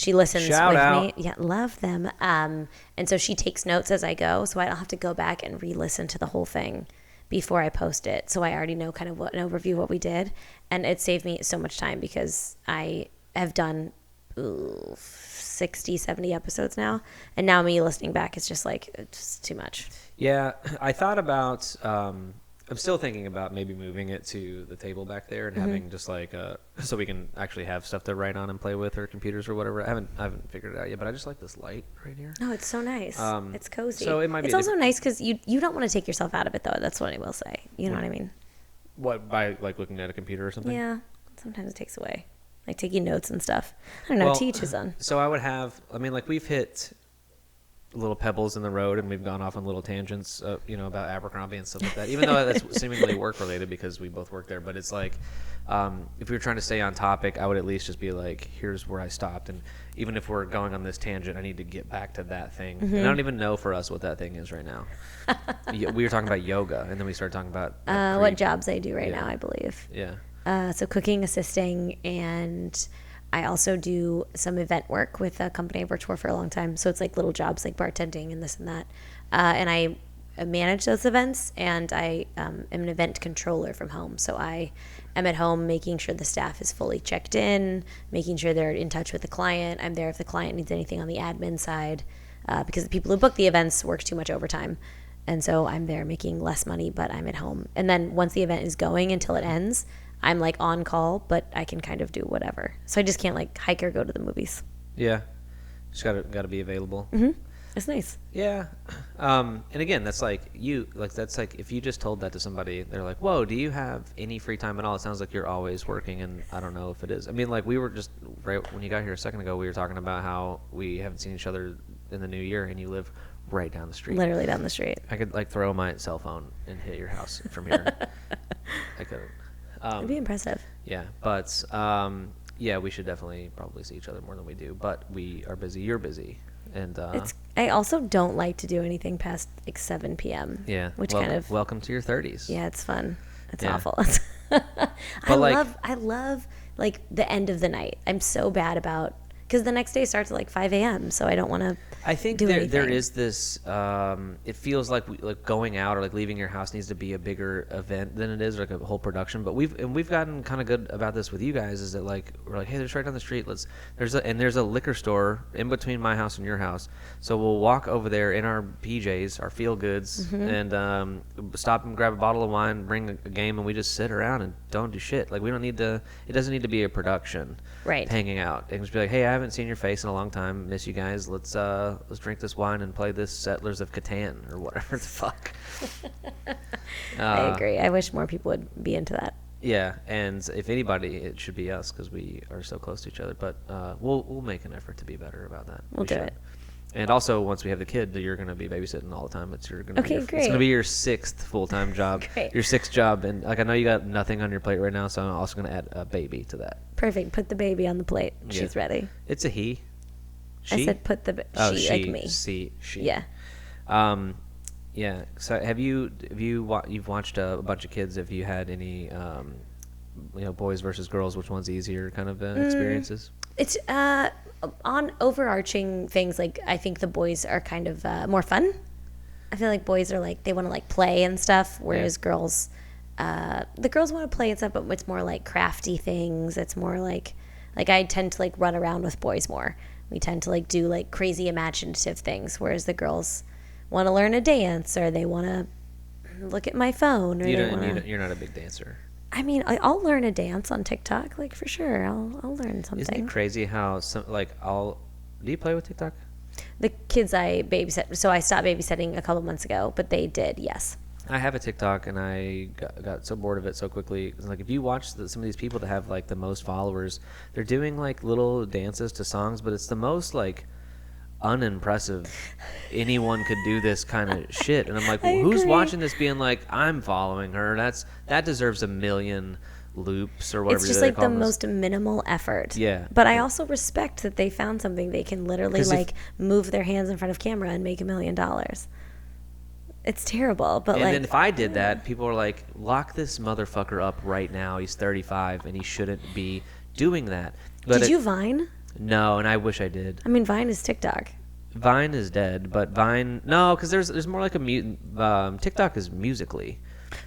listens Shout with out. me. Yeah, love them. And so she takes notes as I go, so I don't have to go back and re-listen to the whole thing before I post it. So I already know kind of an overview of what we did, and it saved me so much time because I have done 60, 70 episodes now, and now me listening back is just like it's too much. Yeah, I thought about I'm still thinking about maybe moving it to the table back there and having just like so we can actually have stuff to write on and play with, or computers or whatever. I haven't figured it out yet, but I just like this light right here. No, it's so nice. It's cozy. So it might be it's also nice because you don't want to take yourself out of it though. That's what I will say. You know what I mean? What, by like looking at a computer or something? Yeah, sometimes it takes away, like taking notes and stuff. I don't know. To each his own. So I would have. I mean, like we've hit little pebbles in the road, and we've gone off on little tangents, about Abercrombie and stuff like that. Even though that's seemingly work related because we both work there, but it's like, if we were trying to stay on topic, I would at least just be like, here's where I stopped, and even if we're going on this tangent, I need to get back to that thing. And I don't even know for us what that thing is right now. We were talking about yoga, and then we started talking about what jobs I do right now, I believe. Yeah. So cooking, assisting, and I also do some event work with a company I've worked for a long time. So it's like little jobs like bartending and this and that. And I manage those events, and I am an event controller from home. So I am at home making sure the staff is fully checked in, making sure they're in touch with the client. I'm there if the client needs anything on the admin side, because the people who book the events work too much overtime. And so I'm there making less money, but I'm at home. And then once the event is going until it ends, I'm like on call, but I can kind of do whatever. So I just can't like hike or go to the movies. Yeah. Just gotta be available. It's nice. Yeah. And again, that's like if you just told that to somebody, they're like, whoa, do you have any free time at all? It sounds like you're always working, and I don't know if it is. I mean, like we were just right when you got here a second ago, we were talking about how we haven't seen each other in the new year, and you live right down the street. Literally down the street. I could like throw my cell phone and hit your house from here. I could. It'd be impressive. Yeah, but we should definitely probably see each other more than we do. But we are busy. You're busy, and I also don't like to do anything past like 7 p.m. Yeah, which welcome to your 30s. Yeah, it's fun. It's Yeah. awful. like- I love like the end of the night. I'm so bad about because the next day starts at like 5 a.m. So I don't want to. I think do there anything. is this. It feels like like going out or like leaving your house needs to be a bigger event than it is, like a whole production. But we've gotten kind of good about this with you guys. Is that like we're like, hey, there's right down the street. There's a liquor store in between my house and your house. So we'll walk over there in our PJs, our feel goods, Mm-hmm. and stop and grab a bottle of wine, bring a game, and we just sit around and don't do shit. Like we don't need to. It doesn't need to be a production. Right. Hanging out and just be like, hey, I haven't seen your face in a long time. Miss you guys. Let's drink this wine and play this Settlers of Catan or whatever the fuck. I agree. I wish more people would be into that. Yeah, and if anybody, it should be us because we are so close to each other. But we'll make an effort to be better about that. We'll do it. And also, once we have the kid, you're going to be babysitting all the time. It's Okay, It's great. going to be your 6th full-time job. Great. Your 6th job, and like I know you got nothing on your plate right now, so I'm also going to add a baby to that. Perfect. Put the baby on the plate. Yeah. She's ready. It's a he. I She? said put the she like me. She. Yeah. Yeah. So you've watched a bunch of kids? Have you had any boys versus girls? Which one's easier kind of experiences? It's on overarching things. Like I think the boys are kind of more fun. I feel like boys are like they want to like play and stuff, whereas girls, the girls want to play and stuff, but it's more like crafty things. It's more like I tend to like run around with boys more. We tend to like do like crazy imaginative things, whereas the girls want to learn a dance or they want to look at my phone or You're not a big dancer. I mean, I'll learn a dance on TikTok, like for sure. I'll learn something. Isn't it crazy how do you play with TikTok? The kids I babysit, so I stopped babysitting a couple months ago, but they did, yes. I have a TikTok and I got so bored of it so quickly. It's like if you watch some of these people that have like the most followers, they're doing like little dances to songs, but it's the most like unimpressive. Anyone could do this kind of shit, and I'm like, well, who's agree. watching this being like, I'm following her? That deserves 1 million loops or whatever. It's just they like call the them. most minimal effort. Yeah. But I also respect that they found something they can literally 'Cause if- like move their hands in front of camera and make $1 million. It's terrible, but And like then if I did that, people are like, lock this motherfucker up right now. He's 35 and he shouldn't be doing that. But did you Vine? No, and I wish I did. I mean, Vine is TikTok. Vine is dead, but Vine no, because there's more like a TikTok is Musically.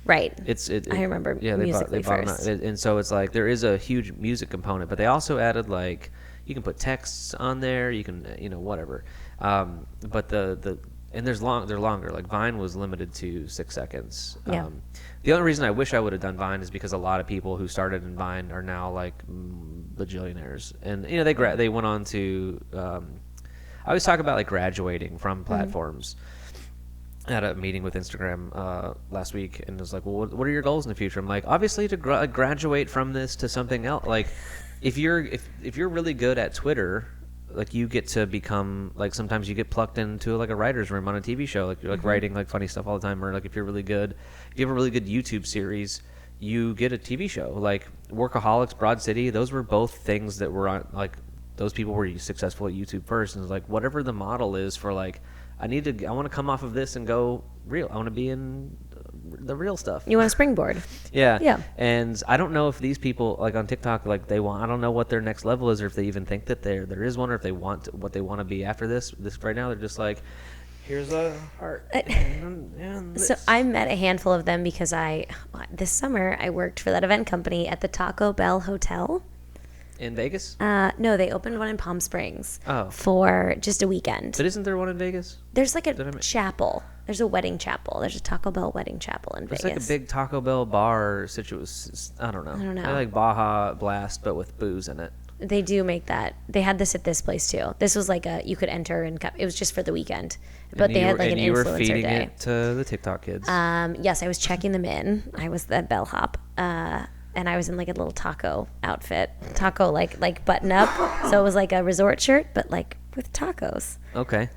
Right. I remember they Musical.ly bought first. and so it's like there is a huge music component, but they also added like you can put texts on there, you can whatever. But and they're longer. Like Vine was limited to 6 seconds. Yeah. The only reason I wish I would have done Vine is because a lot of people who started in Vine are now like bajillionaires, and they went on to. I always talk about like graduating from platforms. I had a meeting with Instagram last week, and it was like, well, what are your goals in the future? I'm like, obviously to graduate from this to something else. Like, if you're really good at Twitter, like you get to become like sometimes you get plucked into like a writer's room on a TV show, like you're like writing like funny stuff all the time, or like if you have a really good YouTube series, you get a TV show. Like Workaholics, Broad City, those were both things that were on like those people were successful at YouTube first, and it's like whatever the model is for like I want to come off of this and go real. I want to be in the real stuff. You want a springboard. Yeah. Yeah. And I don't know if these people like on TikTok like I don't know what their next level is, or if they even think that there is one, or if they want what they want to be after this right now. They're just like, here's a heart. And So this. I met a handful of them because this summer I worked for that event company at the Taco Bell Hotel. In Vegas? No, they opened one in Palm Springs Oh. for just a weekend. But isn't there one in Vegas? There's like I a mean- chapel. There's a wedding chapel. There's a Taco Bell wedding chapel in It's Vegas. like a big Taco Bell bar situation. I don't know. They're like Baja Blast, but with booze in it. They do make that. They had this at this place too. This was like you could enter and it was just for the weekend, but And they you had were- like an and you were influencer feeding day. it to the TikTok kids. Yes, I was checking them in. I was the bellhop, and I was in like a little taco outfit, taco like button up. So it was like a resort shirt, but like with tacos. Okay.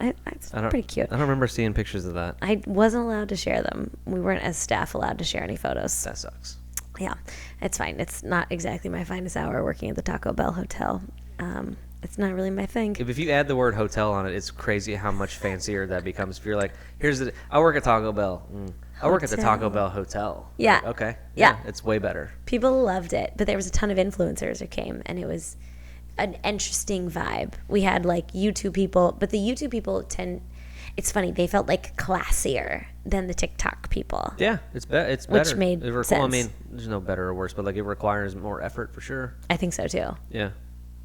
It's pretty cute. I don't remember seeing pictures of that. I wasn't allowed to share them. We weren't as staff allowed to share any photos. That sucks. Yeah, it's fine. It's not exactly my finest hour working at the Taco Bell Hotel. It's not really my thing. If you add the word hotel on it, it's crazy how much fancier that becomes. If you're like, I work at Taco Bell. I work at the Taco Bell hotel. Yeah. Like, okay. Yeah. It's way better. People loved it, but there was a ton of influencers who came, and it was an interesting vibe. We had like YouTube people, but the YouTube people it's funny, they felt like classier than the TikTok people. Yeah, it's better. Which made sense. I mean, there's no better or worse, but like it requires more effort for sure. I think so too. Yeah.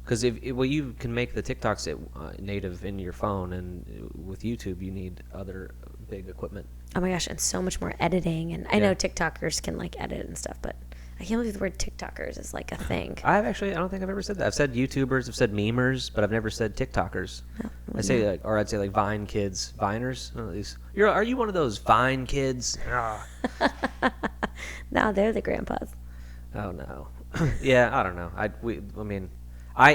Because you can make the TikToks native in your phone, and with YouTube you need other big equipment. Oh my gosh, and so much more editing. And I know TikTokers can like edit and stuff, but I can't believe the word TikTokers is like a thing. I don't think I've ever said that. I've said YouTubers, I've said memers, but I've never said TikTokers. No, I'd say like Vine kids, Viners. Are you one of those Vine kids? No, they're the grandpas. Oh no. Yeah, I don't know.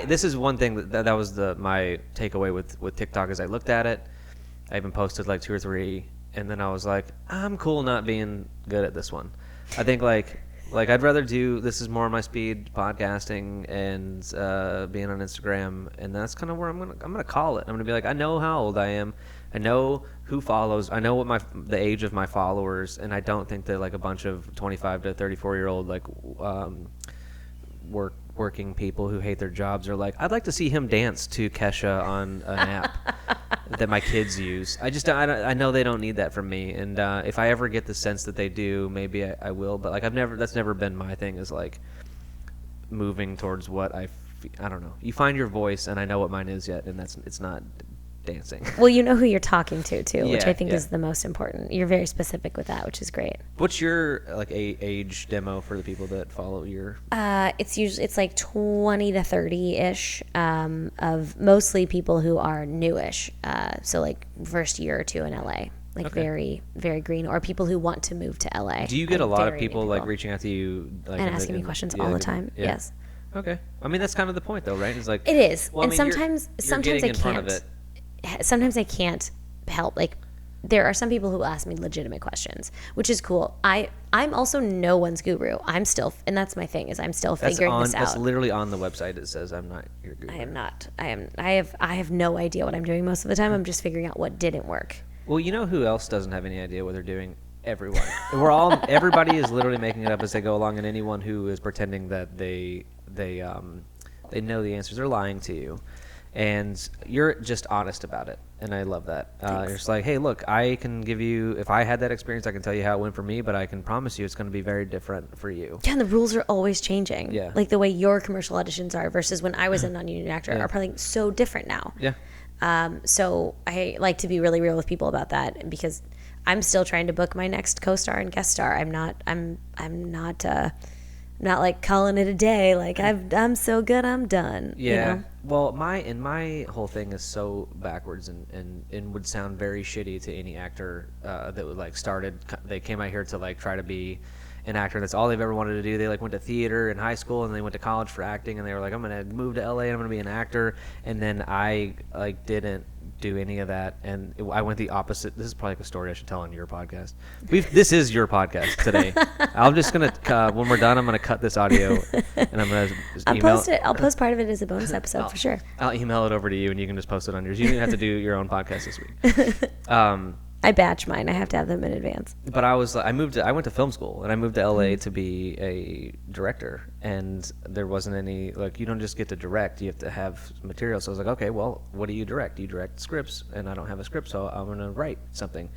This is one thing that was my takeaway with TikTok is I looked at it. I even posted like 2 or 3, and then I was like, I'm cool not being good at this one. I think like I'd rather do this is more my speed, podcasting and being on Instagram, and that's kind of where I'm gonna call it. I'm gonna be like, I know how old I am, I know who follows, I know what the age of my followers, and I don't think that like a bunch of 25 to 34-year-old like working people who hate their jobs are like, I'd like to see him dance to Kesha on an app that my kids use. I know they don't need that from me, and if I ever get the sense that they do, maybe I will. But like that's never been my thing. Is like moving towards what I don't know. You find your voice, and I know what mine is yet, and it's not dancing. Well, you know who you're talking to too, which Yeah, I think yeah. is the most important. You're very specific with that, which is great. What's your like age demo for the people that follow your? It's like 20 to 30-ish of mostly people who are newish. So like first year or two in LA, like Okay. very, very green, or people who want to move to LA. Do you get a Like, lot of very people new like reaching out to you like, and asking me questions all the time? Yeah. Yes, Okay. I mean that's kind of the point though, right? It's like it is. Well, I And mean, you're sometimes getting I in front of can't. it. Sometimes I can't help. Like there are some people who ask me legitimate questions, which is cool. I'm also no one's guru. I'm still, and that's my thing, is I'm still figuring this out. That's literally on the website. It says I'm not your guru. I am not. I have no idea what I'm doing most of the time. I'm just figuring out what didn't work. Well, you know who else doesn't have any idea what they're doing? Everyone. Everybody is literally making it up as they go along, and anyone who is pretending that they know the answers, they're lying to you. And you're just honest about it, and I love that. You're just like, hey, look, I can give you, if I had that experience, I can tell you how it went for me, but I can promise you it's going to be very different for you. Yeah, and the rules are always changing. Yeah. Like the way your commercial auditions are versus when I was a non-union actor Yeah. are probably so different now. Yeah. So I like to be really real with people about that, because I'm still trying to book my next co-star and guest star. I'm not like calling it a day. Like I'm so good, I'm done. Yeah. You know? Well, my whole thing is so backwards and would sound very shitty to any actor that would like they came out here to like try to be an actor. That's all they've ever wanted to do. They like went to theater in high school, and they went to college for acting, and they were like, I'm gonna move to LA and I'm gonna be an actor. And then I like didn't do any of that, and I went the opposite. This is probably like a story I should tell on your podcast. This is your podcast today. I'm just gonna when we're done, I'm gonna cut this audio, and I'm gonna email. I'll post part of it as a bonus episode for sure. I'll email it over to you, and you can just post it on yours. You don't have to do your own podcast this week. I batch mine. I have to have them in advance. But I went to film school, and I moved to LA to be a director, and there wasn't any, like, you don't just get to direct, you have to have material. So I was like, okay, well, what do you direct? Do you direct scripts? And I don't have a script, so I'm going to write something.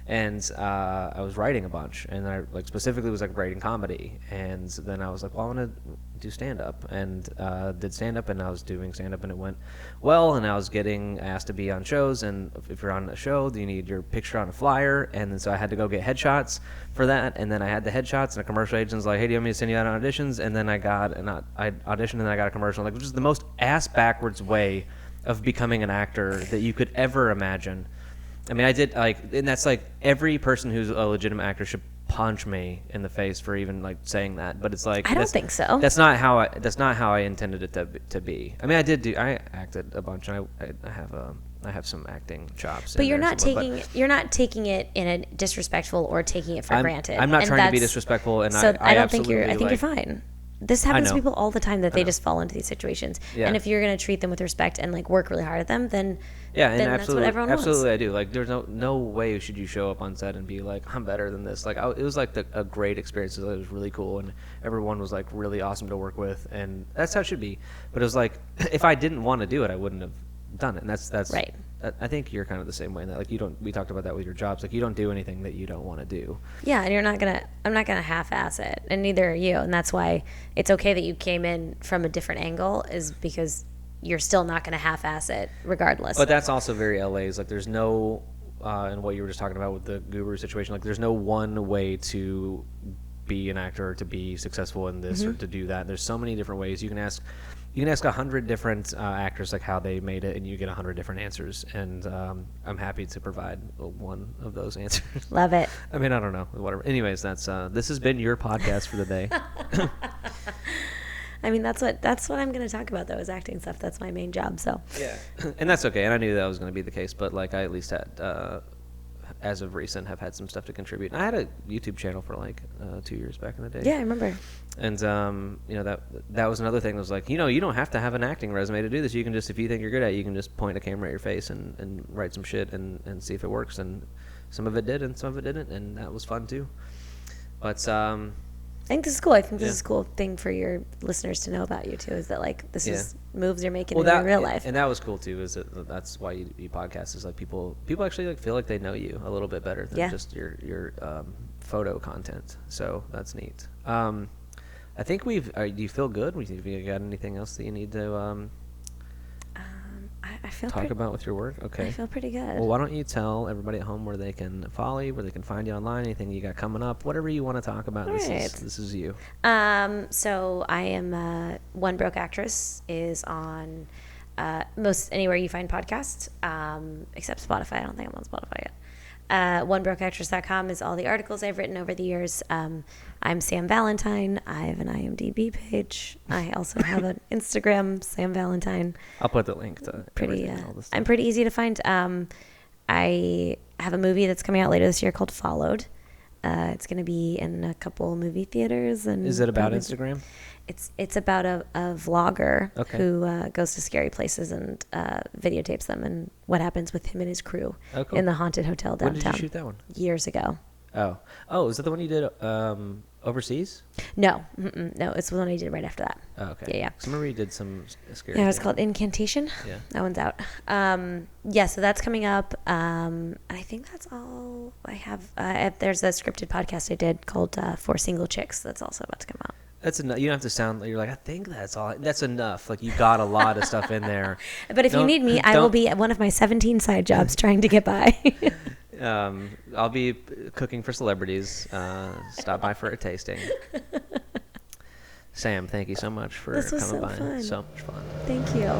And I was writing a bunch, and I like specifically was like writing comedy. And then I was like, well, I want to do stand-up, and did stand-up, and I was doing stand-up, and it went well, and I was getting asked to be on shows, and if you're on a show, you need your picture on a flyer, and then so I had to go get headshots for that, and then I had the headshots, and a commercial agent's like, hey, do you want me to send you out on auditions? And then I auditioned, and then I got a commercial, like, which is the most ass-backwards way of becoming an actor that you could ever imagine. I mean, I did, like, and that's like every person who's a legitimate actor should punch me in the face for even like saying that, but it's like I don't think so. That's not how I intended it to be. I mean, I acted a bunch, and I have some acting chops. But you're not taking it in a disrespectful or taking it for granted. I'm not And trying to be that's- disrespectful, and so I don't think absolutely, I think like, you're fine. this happens to know. people all the time that they just fall into these situations. Yeah. And if you're going to treat them with respect and like work really hard at them, then Yeah, and then that's what absolutely, everyone absolutely, wants. I do. Like, there's no way should you show up on set and be like, I'm better than this. Like, it was like a great experience. It was really cool, and everyone was like really awesome to work with, and that's how it should be. But it was like, if I didn't want to do it, I wouldn't have done it. And that's Right. I think you're kind of the same way in that. Like, you don't. We talked about that with your jobs. Like, you don't do anything that you don't want to do. Yeah, and I'm not gonna half-ass it, and neither are you. And that's why it's okay that you came in from a different angle, is because you're still not gonna half-ass it regardless. But that's also very LA's. Like, there's no, and what you were just talking about with the guru situation. Like, there's no one way to be an actor or to be successful in this or to do that. There's so many different ways. You can ask 100 different actors like how they made it, and you get 100 different answers. And I'm happy to provide one of those answers. Love it. I mean, I don't know, whatever. Anyways, that's this has been your podcast for the day. I mean, that's what I'm going to talk about, though, is acting stuff. That's my main job. So Yeah, and that's okay. And I knew that was going to be the case, but like I at least had, as of recent, have had some stuff to contribute. And I had a YouTube channel for like 2 years back in the day. yeah, I remember. And that was another thing. That was like, you don't have to have an acting resume to do this. You can just, if you think you're good at it, you can just point a camera at your face and write some shit and see if it works. And some of it did, and some of it didn't, and that was fun too. But I think this is cool. I think this is a cool thing for your listeners to know about you too. Is that like this is moves you're making in your real life, and that was cool too. Is that's why you podcast, is like people actually like feel like they know you a little bit better than just your photo content. So that's neat. I think do you feel good? Do you got anything else that you need to I feel talk about with your work? Okay. I feel pretty good. Well, why don't you tell everybody at home where they can follow you, where they can find you online, anything you got coming up, whatever you want to talk about. This is you. So I am One Broke Actress is on most anywhere you find podcasts, except Spotify. I don't think I'm on Spotify yet. OneBrokeActress.com is all the articles I've written over the years. I'm Sam Valentine. I have an IMDb page. I also have an Instagram, Sam Valentine. I'll put the link to all this stuff. I'm pretty easy to find. I have a movie that's coming out later this year called Followed. It's going to be in a couple movie theaters. And is it about Instagram? It's about a vlogger who goes to scary places and videotapes them and what happens with him and his crew in the haunted hotel downtown. When did you shoot that one? Years ago. Oh, is that the one you did overseas? No, it's the one I did right after that. Oh, okay. Yeah. 'Cause I remember you did some scary. Yeah, it's called Incantation. Yeah. That one's out. So that's coming up. I think that's all I have. There's a scripted podcast I did called For Single Chicks that's also about to come out. That's enough. You don't have to sound like you're like, I think that's all. That's enough. Like, you got a lot of stuff in there. But if you need me, I will be at one of my 17 side jobs trying to get by. I'll be cooking for celebrities. Stop by for a tasting. Sam, thank you so much for This was coming so by. fun. So much fun. Thank you.